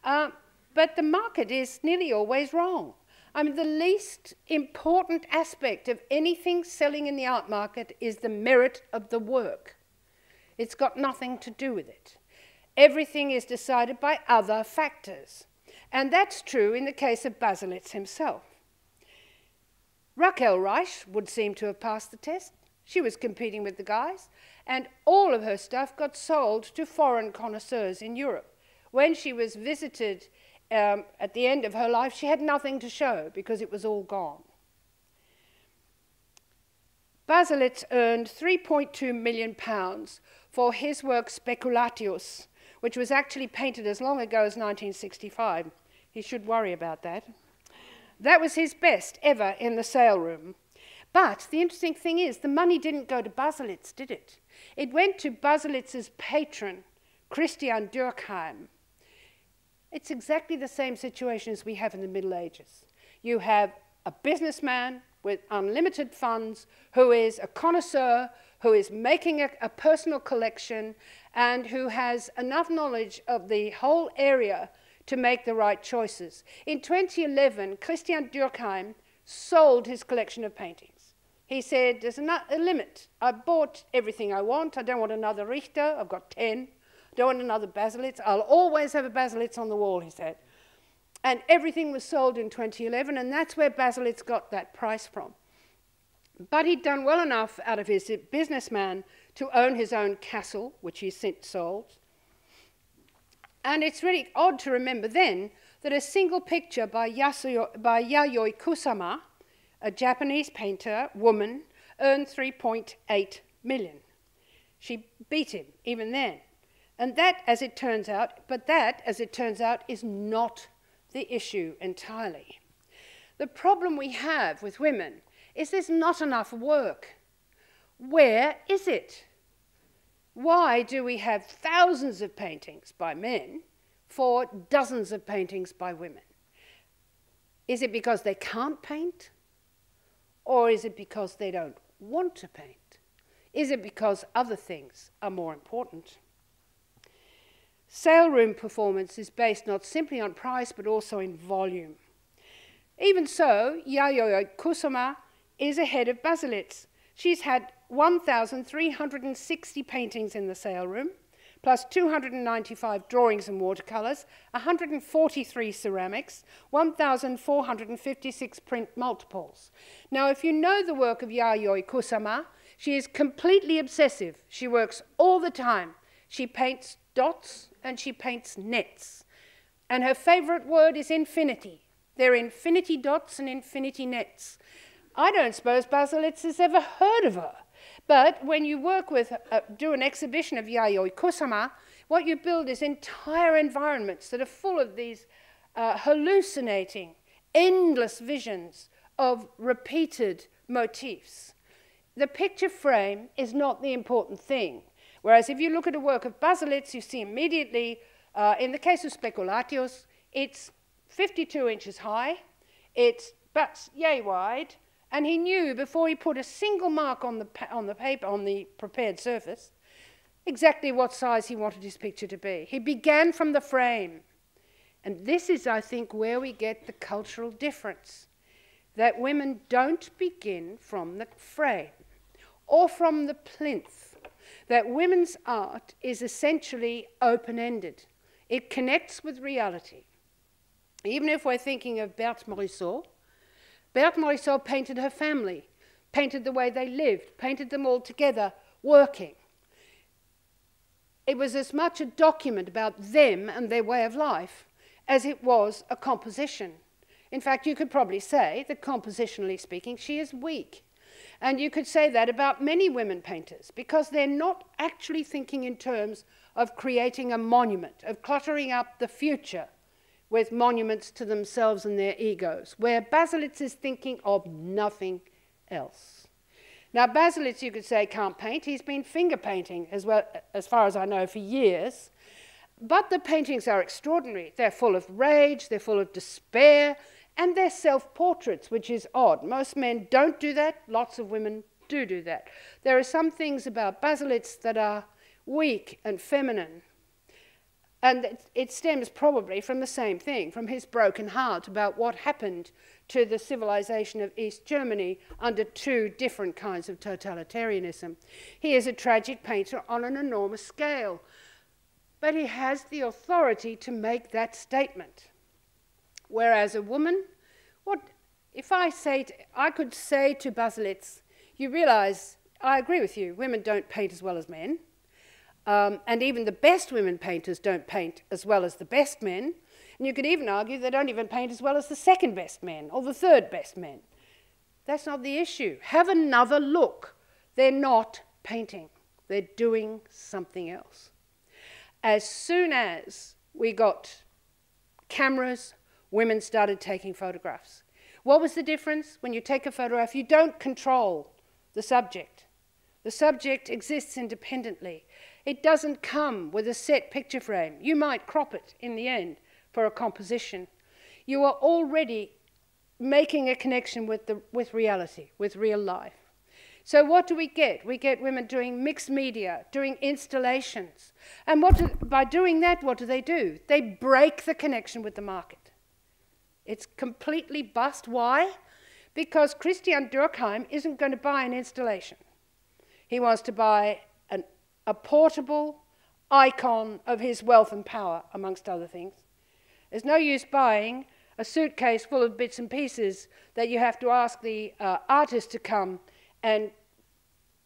But the market is nearly always wrong. I mean, the least important aspect of anything selling in the art market is the merit of the work. It's got nothing to do with it. Everything is decided by other factors. And that's true in the case of Baselitz himself. Raquel Reich would seem to have passed the test. She was competing with the guys, and all of her stuff got sold to foreign connoisseurs in Europe. When she was visited at the end of her life, she had nothing to show because it was all gone. Baselitz earned £3.2 million for his work Speculatius, which was actually painted as long ago as 1965. He should worry about that. That was his best ever in the sale room. But the interesting thing is, the money didn't go to Baselitz, did it? It went to Baselitz's patron, Christian Durkheim. It's exactly the same situation as we have in the Middle Ages. You have a businessman with unlimited funds who is a connoisseur, who is making a personal collection, and who has enough knowledge of the whole area to make the right choices. In 2011, Christian Durkheim sold his collection of paintings. He said, there's a limit. I bought everything I want. I don't want another Richter. I've got 10. I don't want another Baselitz. I'll always have a Baselitz on the wall, he said. And everything was sold in 2011, and that's where Baselitz got that price from. But he'd done well enough out of his businessman to own his own castle, which he since sold. And it's really odd to remember then that a single picture by Yayoi Kusama, a Japanese painter, woman, earned 3.8 million. She beat him even then. And that, as it turns out, is not the issue entirely. The problem we have with women is there's not enough work. Where is it? Why do we have thousands of paintings by men for dozens of paintings by women? Is it because they can't paint? Or is it because they don't want to paint? Is it because other things are more important? Sale room performance is based not simply on price, but also in volume. Even so, Yayoi Kusama is ahead of Baselitz. She's had 1,360 paintings in the sale room, plus 295 drawings and watercolors, 143 ceramics, 1,456 print multiples. Now, if you know the work of Yayoi Kusama, she is completely obsessive. She works all the time. She paints dots and she paints nets. And her favorite word is infinity. They're infinity dots and infinity nets. I don't suppose Baselitz has ever heard of her. But when you work with, do an exhibition of Yayoi Kusama, what you build is entire environments that are full of these hallucinating, endless visions of repeated motifs. The picture frame is not the important thing. Whereas if you look at a work of Baselitz, you see immediately, in the case of Speculatius, it's 52 inches high, it's but yay wide, and he knew before he put a single mark on the paper, on the prepared surface, exactly what size he wanted his picture to be. He began from the frame. And this is, I think, where we get the cultural difference, that women don't begin from the frame or from the plinth, that women's art is essentially open-ended. It connects with reality. Even if we're thinking of Berthe Morisot painted her family, painted the way they lived, painted them all together working. It was as much a document about them and their way of life as it was a composition. In fact, you could probably say that compositionally speaking, she is weak. And you could say that about many women painters, because they're not actually thinking in terms of creating a monument, of cluttering up the future with monuments to themselves and their egos, where Baselitz is thinking of nothing else. Now, Baselitz, you could say, can't paint. He's been finger painting, as well, as far as I know, for years. But the paintings are extraordinary. They're full of rage, they're full of despair, and they're self-portraits, which is odd. Most men don't do that. Lots of women do that. There are some things about Baselitz that are weak and feminine. And it stems probably from the same thing, from his broken heart about what happened to the civilization of East Germany under two different kinds of totalitarianism. He is a tragic painter on an enormous scale, but he has the authority to make that statement. Whereas a woman, what if I could say to Baselitz, you realize, I agree with you, women don't paint as well as men. And even the best women painters don't paint as well as the best men. And you could even argue they don't even paint as well as the second best men or the third best men. That's not the issue. Have another look. They're not painting. They're doing something else. As soon as we got cameras, women started taking photographs. What was the difference? When you take a photograph, you don't control the subject. The subject exists independently. It doesn't come with a set picture frame. You might crop it in the end for a composition. You are already making a connection with reality, with real life. So what do we get? We get women doing mixed media, doing installations. And by doing that, what do? They break the connection with the market. It's completely bust. Why? Because Christian Durkheim isn't going to buy an installation. He wants to buy a portable icon of his wealth and power, amongst other things. There's no use buying a suitcase full of bits and pieces that you have to ask the artist to come and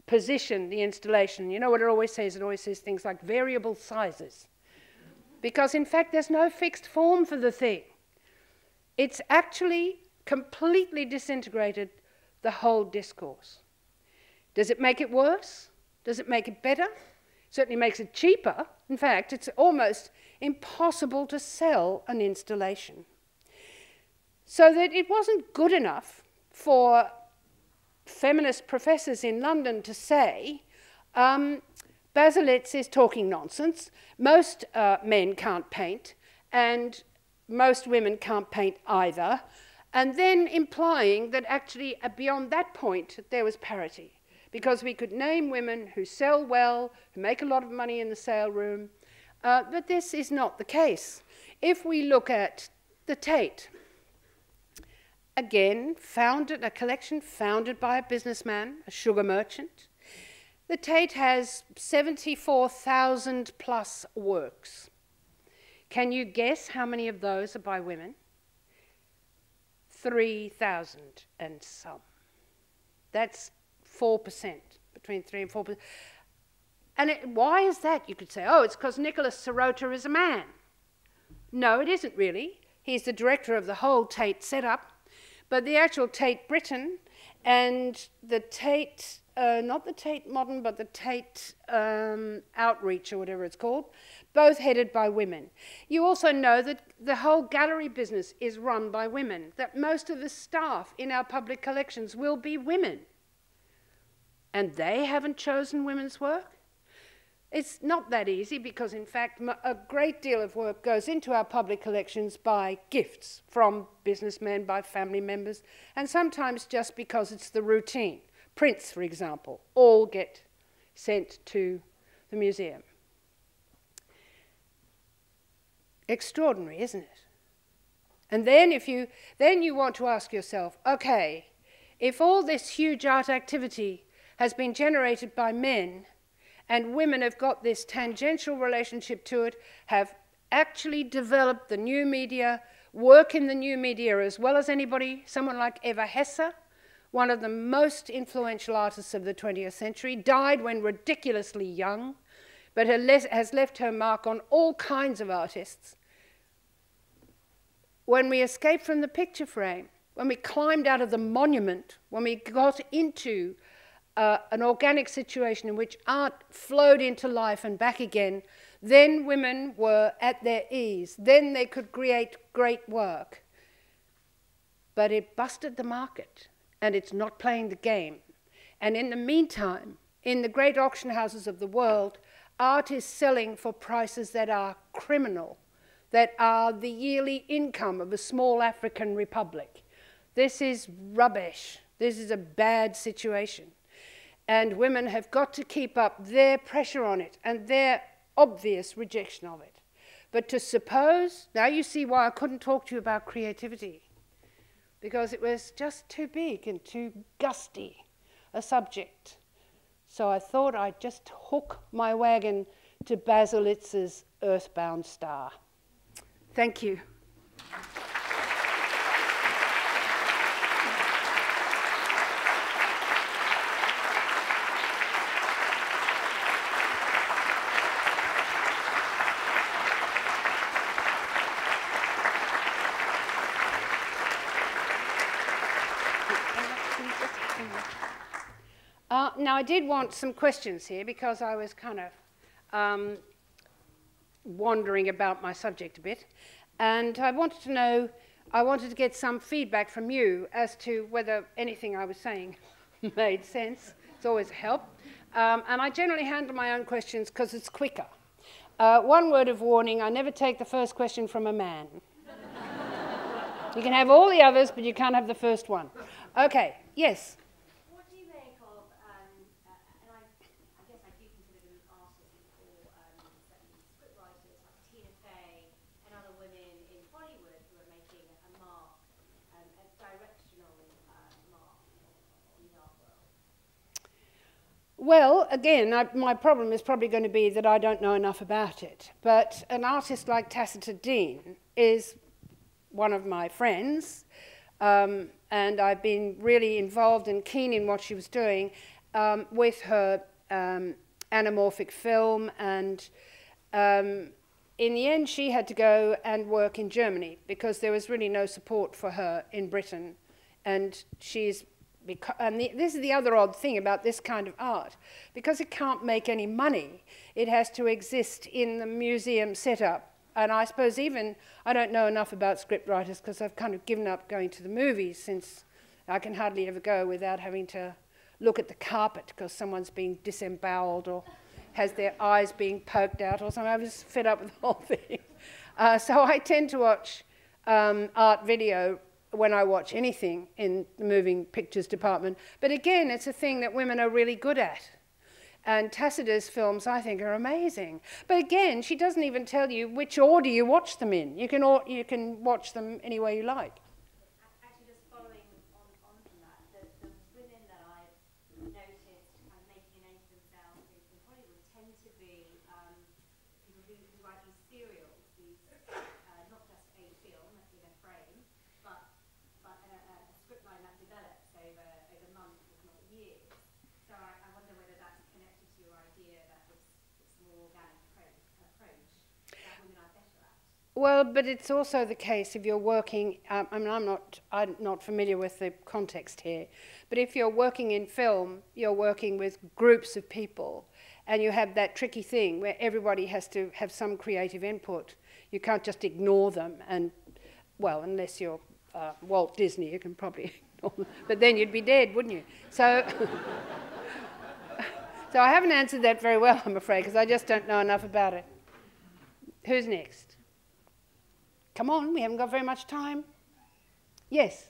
position the installation. You know what it always says? It always says things like variable sizes. Because, in fact, there's no fixed form for the thing. It's actually completely disintegrated the whole discourse. Does it make it worse? Does it make it better? It certainly makes it cheaper. In fact, it's almost impossible to sell an installation. So that it wasn't good enough for feminist professors in London to say, Baselitz is talking nonsense. Most men can't paint, and most women can't paint either. And then implying that actually beyond that point, there was parity. Because we could name women who sell well, who make a lot of money in the sale room, but this is not the case. If we look at the Tate, again, a collection founded by a businessman, a sugar merchant. The Tate has 74,000 plus works. Can you guess how many of those are by women? 3,000 and some. That's 4%, between 3 and 4%. And why is that? You could say, oh, it's because Nicholas Sirota is a man. No, it isn't really. He's the director of the whole Tate setup. But the actual Tate Britain and the Tate, not the Tate Modern, but the Tate Outreach, or whatever it's called, both headed by women. You also know that the whole gallery business is run by women, that most of the staff in our public collections will be women. And they haven't chosen women's work? It's not that easy because, in fact, a great deal of work goes into our public collections by gifts from businessmen, by family members, and sometimes just because it's the routine. Prints, for example, all get sent to the museum. Extraordinary, isn't it? And then you want to ask yourself, okay, if all this huge art activity has been generated by men, and women have got this tangential relationship to it, have actually developed the new media work in the new media as well as anybody. Someone like Eva Hesse, one of the most influential artists of the 20th century, died when ridiculously young, but has left her mark on all kinds of artists. When we escaped from the picture frame, when we climbed out of the monument, when we got into an organic situation in which art flowed into life and back again, then women were at their ease. Then they could create great work. But it busted the market, and it's not playing the game. And in the meantime, in the great auction houses of the world, art is selling for prices that are criminal, that are the yearly income of a small African republic. This is rubbish. This is a bad situation. And women have got to keep up their pressure on it and their obvious rejection of it. But to suppose, now you see why I couldn't talk to you about creativity, because it was just too big and too gusty a subject. So I thought I'd just hook my wagon to Basilitz's Earthbound Star. Thank you. Now, I did want some questions here because I was kind of wandering about my subject a bit. And I wanted to know, I wanted to get some feedback from you as to whether anything I was saying made sense. It's always a help. And I generally handle my own questions because it's quicker. One word of warning, I never take the first question from a man. You can have all the others, but you can't have the first one. Okay, yes? Well, again, my problem is probably going to be that I don't know enough about it. But an artist like Tacita Dean is one of my friends, and I've been really involved and keen in what she was doing with her anamorphic film. And in the end, she had to go and work in Germany because there was really no support for her in Britain. And she's this is the other odd thing about this kind of art. Because it can't make any money, it has to exist in the museum setup. And I suppose even, I don't know enough about scriptwriters because I've kind of given up going to the movies since I can hardly ever go without having to look at the carpet because someone's being disemboweled or has their eyes being poked out or something. I was fed up with the whole thing. So I tend to watch art video when I watch anything in the moving pictures department. But again, it's a thing that women are really good at. And Tacita's films, I think, are amazing. But again, she doesn't even tell you which order you watch them in. You can watch them any way you like. Actually, just following on from that, the women that I've noticed kind of making a name for themselves in Hollywood tend to be people who write these serials, not just a film in a frame, but a script line that develops over months, if not years. So I wonder whether that's connected to your idea that it's a more organic approach that women are better at. Well, but it's also the case if you're working, I mean, I'm not familiar with the context here, but if you're working in film, you're working with groups of people, and you have that tricky thing where everybody has to have some creative input. You can't just ignore them, and, well, unless you're Walt Disney, you can probably ignore them, but then you'd be dead, wouldn't you? So, so I haven't answered that very well, I'm afraid, because I just don't know enough about it. Who's next? Come on, we haven't got very much time. Yes?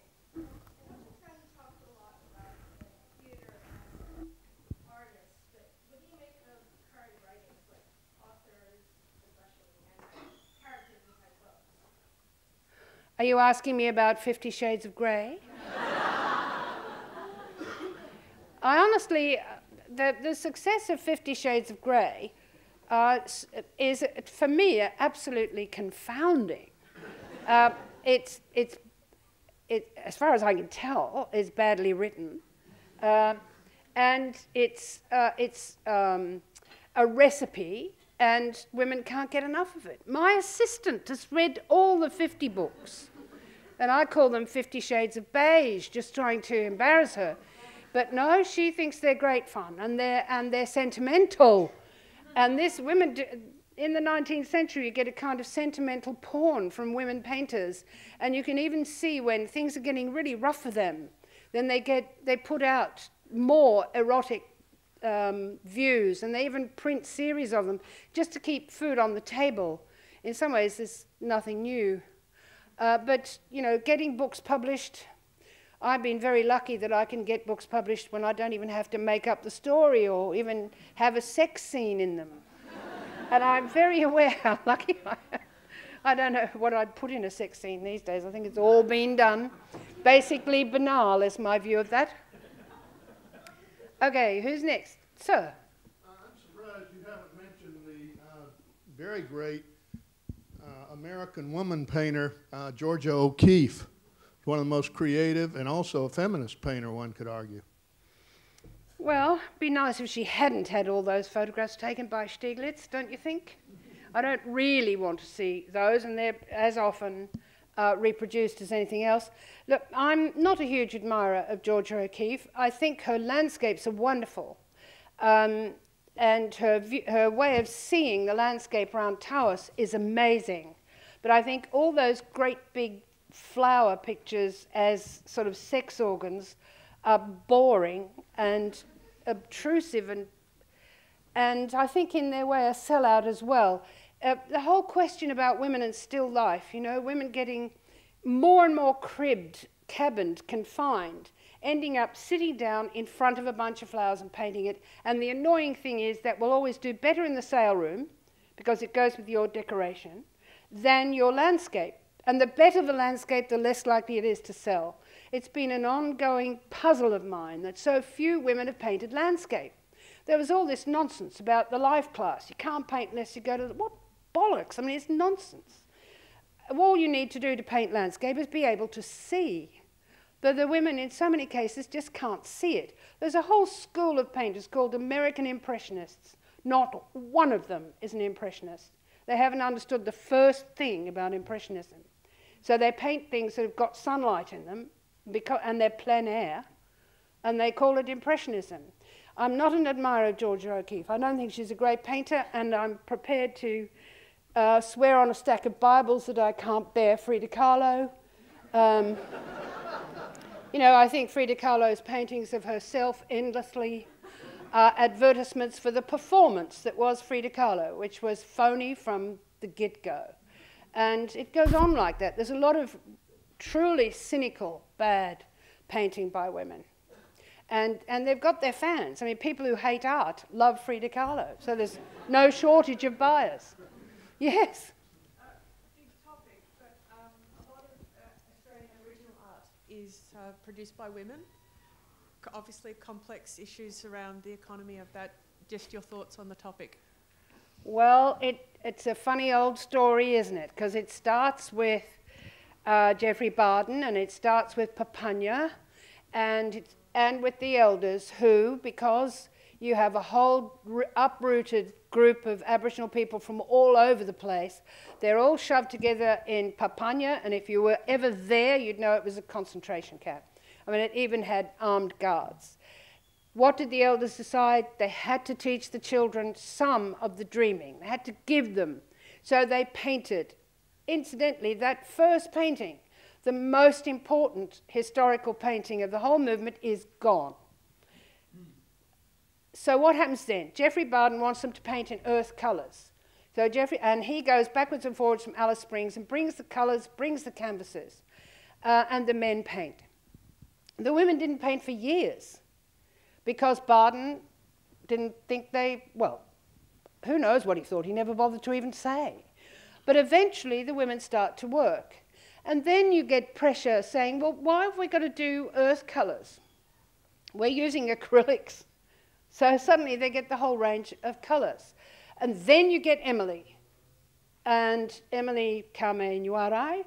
Are you asking me about 50 Shades of Grey? I honestly, the success of 50 Shades of Grey is, for me, absolutely confounding. as far as I can tell, is badly written. And it's a recipe, and women can't get enough of it. My assistant has read all the 50 books, and I call them 50 Shades of Beige, just trying to embarrass her. But no, she thinks they're great fun, and they're sentimental. And this women in the 19th century, you get a kind of sentimental porn from women painters, and you can even see when things are getting really rough for them, then they put out more erotic views, and they even print series of them just to keep food on the table. In some ways, there's nothing new. But, you know, getting books published, I've been very lucky that I can get books published when I don't even have to make up the story or even have a sex scene in them. And I'm very aware how lucky I am. I don't know what I'd put in a sex scene these days. I think it's all been done. Basically banal is my view of that. Okay, who's next? Sir. I'm surprised you haven't mentioned the very great American woman painter, Georgia O'Keeffe. One of the most creative and also a feminist painter, one could argue. Well, it'd be nice if she hadn't had all those photographs taken by Stieglitz, don't you think? I don't really want to see those, and they're as often reproduced as anything else. Look, I'm not a huge admirer of Georgia O'Keeffe. I think her landscapes are wonderful, and her way of seeing the landscape around Taos is amazing. But I think all those great big flower pictures as sort of sex organs are boring and obtrusive, and I think in their way a sellout as well. The whole question about women and still life, you know, women getting more and more cribbed, cabined, confined, ending up sitting down in front of a bunch of flowers and painting it. And the annoying thing is that will always do better in the sale room, because it goes with your decoration, than your landscape. And the better the landscape, the less likely it is to sell. It's been an ongoing puzzle of mine that so few women have painted landscape. There was all this nonsense about the life class. You can't paint unless you go to what bollocks? I mean, it's nonsense. All you need to do to paint landscape is be able to see. But the women, in so many cases, just can't see it. There's a whole school of painters called American Impressionists. Not one of them is an Impressionist. They haven't understood the first thing about Impressionism. So they paint things that have got sunlight in them, and they're plein air, and they call it Impressionism. I'm not an admirer of Georgia O'Keeffe. I don't think she's a great painter, and I'm prepared to swear on a stack of Bibles that I can't bear Frida Kahlo. You know, I think Frida Kahlo's paintings of herself endlessly are advertisements for the performance that was Frida Kahlo, which was phony from the get-go. And it goes on like that. There's a lot of truly cynical, bad painting by women. And they've got their fans. I mean, people who hate art love Frida Kahlo, so there's no shortage of buyers. Yes? Big topic, but a lot of Australian original art is produced by women. Obviously, complex issues around the economy of that. Just your thoughts on the topic. Well, it's a funny old story, isn't it? Because it starts with Geoffrey Barden, and it starts with Papunya, and with the elders who, because you have a whole uprooted group of Aboriginal people from all over the place, they're all shoved together in Papunya, and if you were ever there, you'd know it was a concentration camp. I mean, it even had armed guards. What did the elders decide? They had to teach the children some of the dreaming. They had to give them. So they painted. Incidentally, that first painting, the most important historical painting of the whole movement, is gone. So what happens then? Geoffrey Barden wants them to paint in earth colours. So and he goes backwards and forwards from Alice Springs and brings the colours, brings the canvases, and the men paint. The women didn't paint for years because Barden didn't think well, who knows what he thought? He never bothered to even say. But eventually the women start to work. And then you get pressure saying, well, why have we got to do earth colours? We're using acrylics. So suddenly they get the whole range of colours. And then you get Emily. And Emily Kame-Nyuarai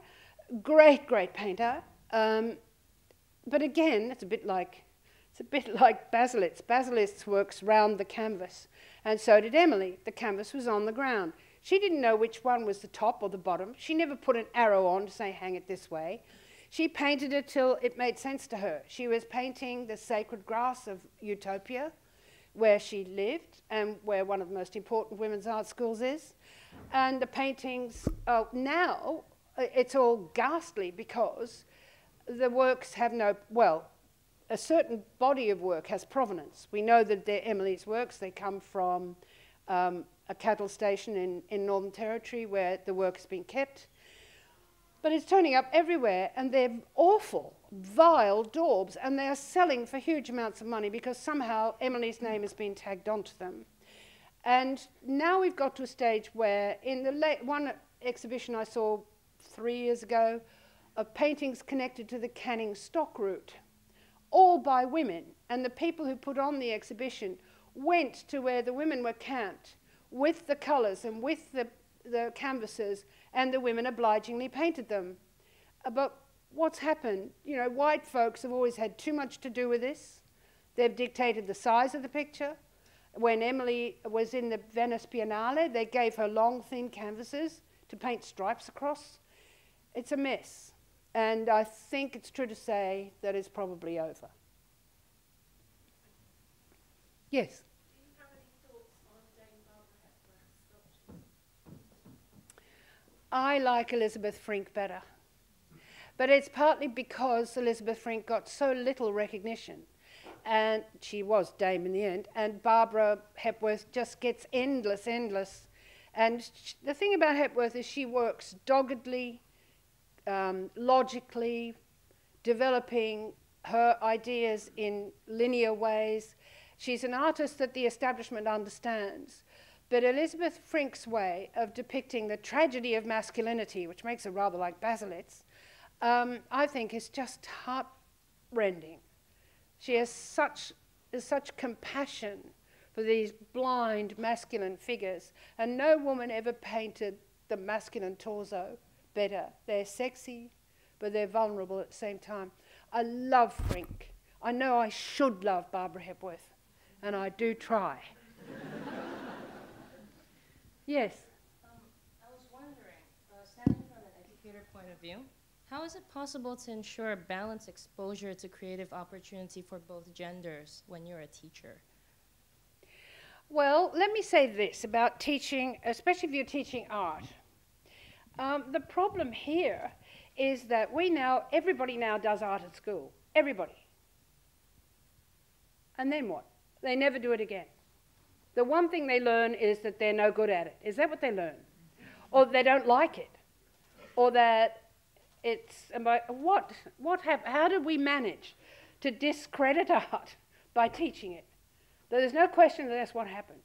great, great painter. But again, it's a bit like Basilitz. Basilitz works round the canvas, and so did Emily. The canvas was on the ground. She didn't know which one was the top or the bottom. She never put an arrow on to say hang it this way. She painted it till it made sense to her. She was painting the sacred grass of Utopia, where she lived and where one of the most important women's art schools is. And the paintings, now it's all ghastly because the works have no, well, a certain body of work has provenance. We know that they're Emily's works. They come from a cattle station in Northern Territory where the work has been kept. But it's turning up everywhere, and they're awful, vile daubs, and they're selling for huge amounts of money because somehow Emily's name has been tagged onto them. And now we've got to a stage where in the one exhibition I saw 3 years ago of paintings connected to the canning stock route, all by women, and the people who put on the exhibition went to where the women were camped with the colours and with the canvases, and the women obligingly painted them. But what's happened? You know, white folks have always had too much to do with this. They've dictated the size of the picture. When Emily was in the Venice Biennale, they gave her long, thin canvases to paint stripes across. It's a mess. And I think it's true to say that it's probably over. Yes? Do you have any thoughts on Dame Barbara Hepworth's sculptures? I like Elizabeth Frink better. But it's partly because Elizabeth Frink got so little recognition. And she was Dame in the end. And Barbara Hepworth just gets endless. And the thing about Hepworth is she works doggedly, logically, developing her ideas in linear ways. She's an artist that the establishment understands. But Elizabeth Frink's way of depicting the tragedy of masculinity, which makes her rather like Basilitz, I think is just heart-rending. She has such compassion for these blind masculine figures, and no woman ever painted the masculine torso better. They're sexy, but they're vulnerable at the same time. I love Frink. I know I should love Barbara Hepworth, and I do try. Yes? I was wondering, standing from an educator point of view, how is it possible to ensure balanced exposure to creative opportunity for both genders when you're a teacher? Well, let me say this about teaching, especially if you're teaching art. The problem here is that everybody now does art at school. Everybody. And then what? They never do it again. The one thing they learn is that they're no good at it. Is that what they learn? Or they don't like it? Or that it's about how did we manage to discredit art by teaching it? There's no question that that's what happened.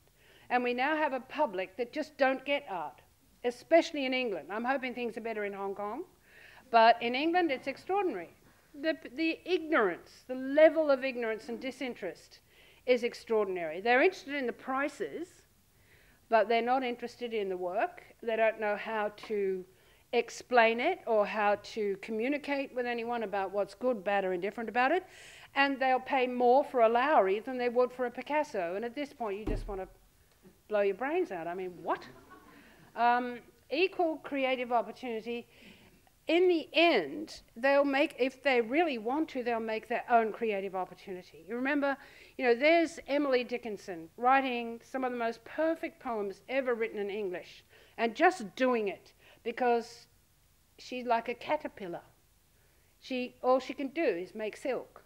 And we now have a public that just don't get art, especially in England. I'm hoping things are better in Hong Kong, but in England it's extraordinary. The ignorance, the level of ignorance and disinterest is extraordinary. They're interested in the prices, but they're not interested in the work. They don't know how to explain it or how to communicate with anyone about what's good, bad, or indifferent about it. And they'll pay more for a Lowry than they would for a Picasso. And at this point, you just want to blow your brains out. I mean, what? Equal creative opportunity. In the end, if they really want to, they'll make their own creative opportunity. You remember, there's Emily Dickinson writing some of the most perfect poems ever written in English, and just doing it because she's like a caterpillar. All she can do is make silk.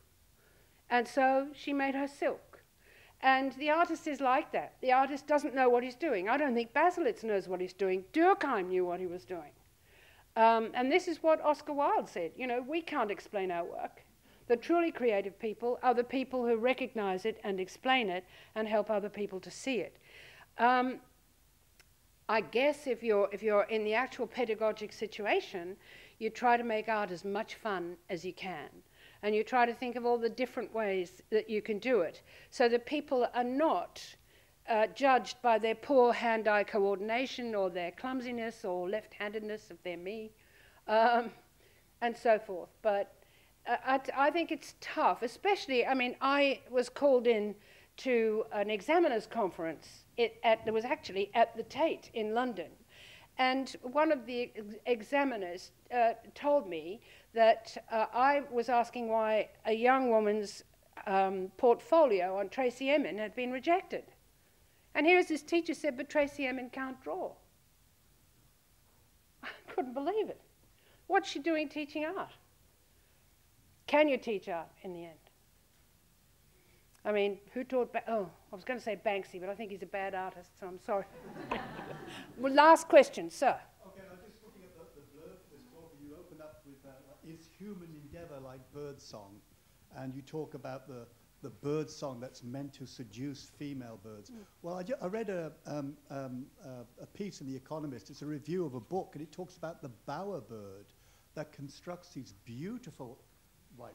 And so she made her silk. And the artist is like that. The artist doesn't know what he's doing. I don't think Basilitz knows what he's doing. Durkheim knew what he was doing. And this is what Oscar Wilde said. We can't explain our work. The truly creative people are the people who recognize it and explain it and help other people to see it. I guess if you're in the actual pedagogic situation, you try to make art as much fun as you can. And you try to think of all the different ways that you can do it so that people are not judged by their poor hand-eye coordination or their clumsiness or left-handedness, if they're me. and so forth. But I think it's tough, especially, I mean, I was called in to an examiners conference. It was actually at the Tate in London. And one of the examiners told me that I was asking why a young woman's portfolio on Tracy Emin had been rejected. And here's this teacher said, but Tracy Emin can't draw. I couldn't believe it. What's she doing teaching art? Can you teach art in the end? I mean, who taught, I was going to say Banksy, but I think he's a bad artist, so I'm sorry. Well, last question, sir. Okay, I'm just looking at the blurb for this talk, and you open up with, is human endeavor like bird song? And you talk about the bird song that's meant to seduce female birds. Well, I read a piece in The Economist. It's a review of a book, and it talks about the bowerbird that constructs these beautiful, like,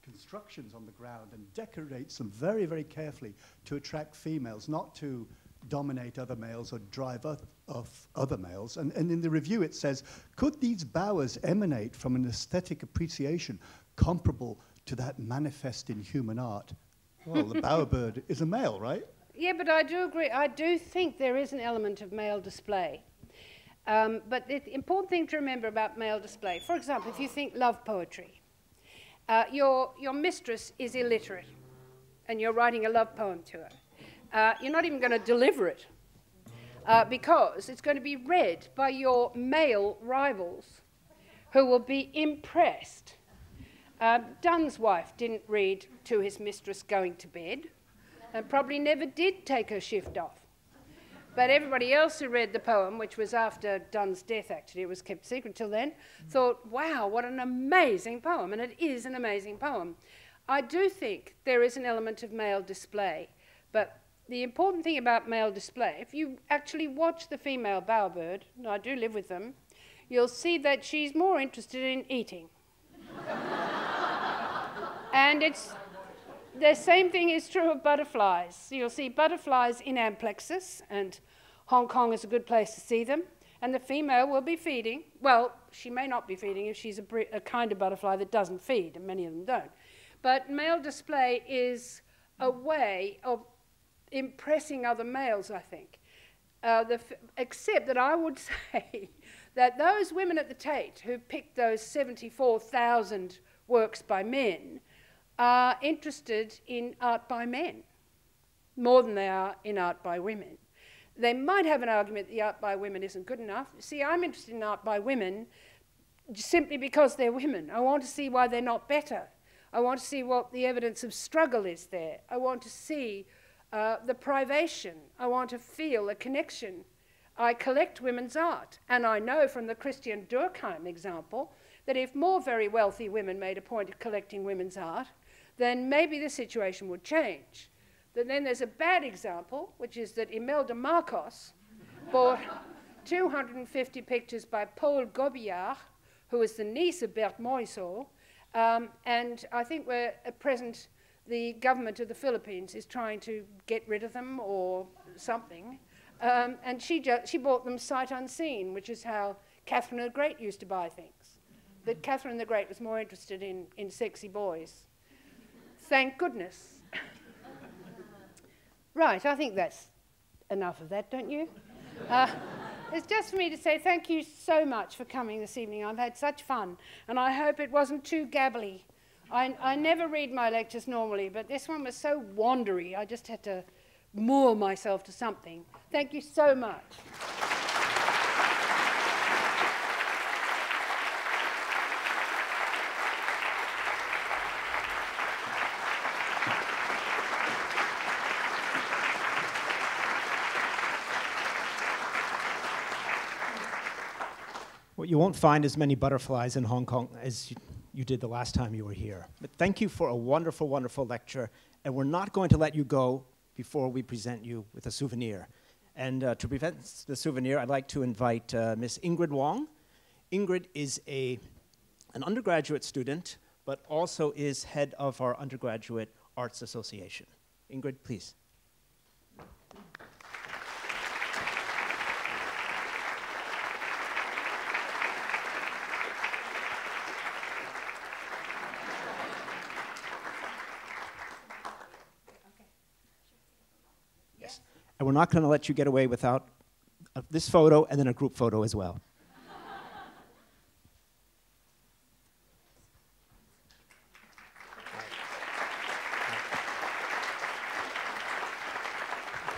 constructions on the ground and decorates them very, very carefully to attract females, not to dominate other males or drive off other males. And in the review it says, could these bowers emanate from an aesthetic appreciation comparable to that manifest in human art? Well, the bowerbird is a male, right? Yeah, but I do agree. I do think there is an element of male display. But the important thing to remember about male display, for example, if you think love poetry, your mistress is illiterate, and you're writing a love poem to her. You're not even going to deliver it, because it's going to be read by your male rivals, who will be impressed. Dunn's wife didn't read to his mistress going to bed, and probably never did take her shift off. But everybody else who read the poem, which was after Dunn's death, actually, it was kept secret till then, thought, wow, what an amazing poem. And it is an amazing poem. I do think there is an element of male display. But the important thing about male display, if you actually watch the female bowerbird, and I do live with them, you'll see that she's more interested in eating. And the same thing is true of butterflies. You'll see butterflies in amplexus, and Hong Kong is a good place to see them. And the female will be feeding. Well, she may not be feeding if she's a kind of butterfly that doesn't feed, and many of them don't. But male display is a way of impressing other males, I think. Except that I would say that those women at the Tate who picked those 74,000 works by men are interested in art by men more than they are in art by women. They might have an argument that the art by women isn't good enough. See, I'm interested in art by women simply because they're women. I want to see why they're not better. I want to see what the evidence of struggle is there. I want to see the privation. I want to feel a connection. I collect women's art, and I know from the Christian Durkheim example that if more very wealthy women made a point of collecting women's art, then maybe the situation would change. But then there's a bad example, which is that Imelda Marcos bought 250 pictures by Paul Gobillard, who is the niece of Berthe Morisot, and I think at present the government of the Philippines is trying to get rid of them or something. And she bought them sight unseen, which is how Catherine the Great used to buy things. That Catherine the Great was more interested in sexy boys. Thank goodness. Right, I think that's enough of that, don't you? It's just for me to say thank you so much for coming this evening. I've had such fun, and I hope it wasn't too gabbly. I never read my lectures normally, but this one was so wandery, I just had to moor myself to something. Thank you so much. Well, you won't find as many butterflies in Hong Kong as you did the last time you were here. But thank you for a wonderful, wonderful lecture. And we're not going to let you go before we present you with a souvenir. And to present the souvenir, I'd like to invite Miss Ingrid Wong. Ingrid is an undergraduate student, but also is head of our Undergraduate Arts Association. Ingrid, please. And we're not going to let you get away without this photo and then a group photo as well.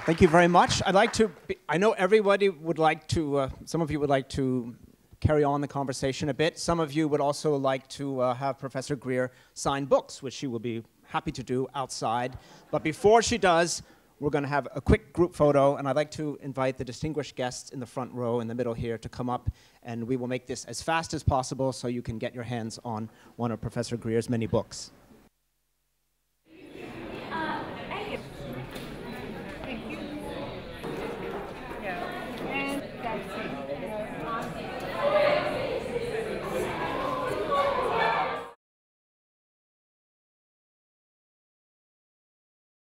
Thank you very much. I know everybody would like to, some of you would like to carry on the conversation a bit. Some of you would also like to have Professor Greer sign books, which she will be happy to do outside. But before she does, we're going to have a quick group photo, and I'd like to invite the distinguished guests in the front row in the middle here to come up, and we will make this as fast as possible so you can get your hands on one of Professor Greer's many books.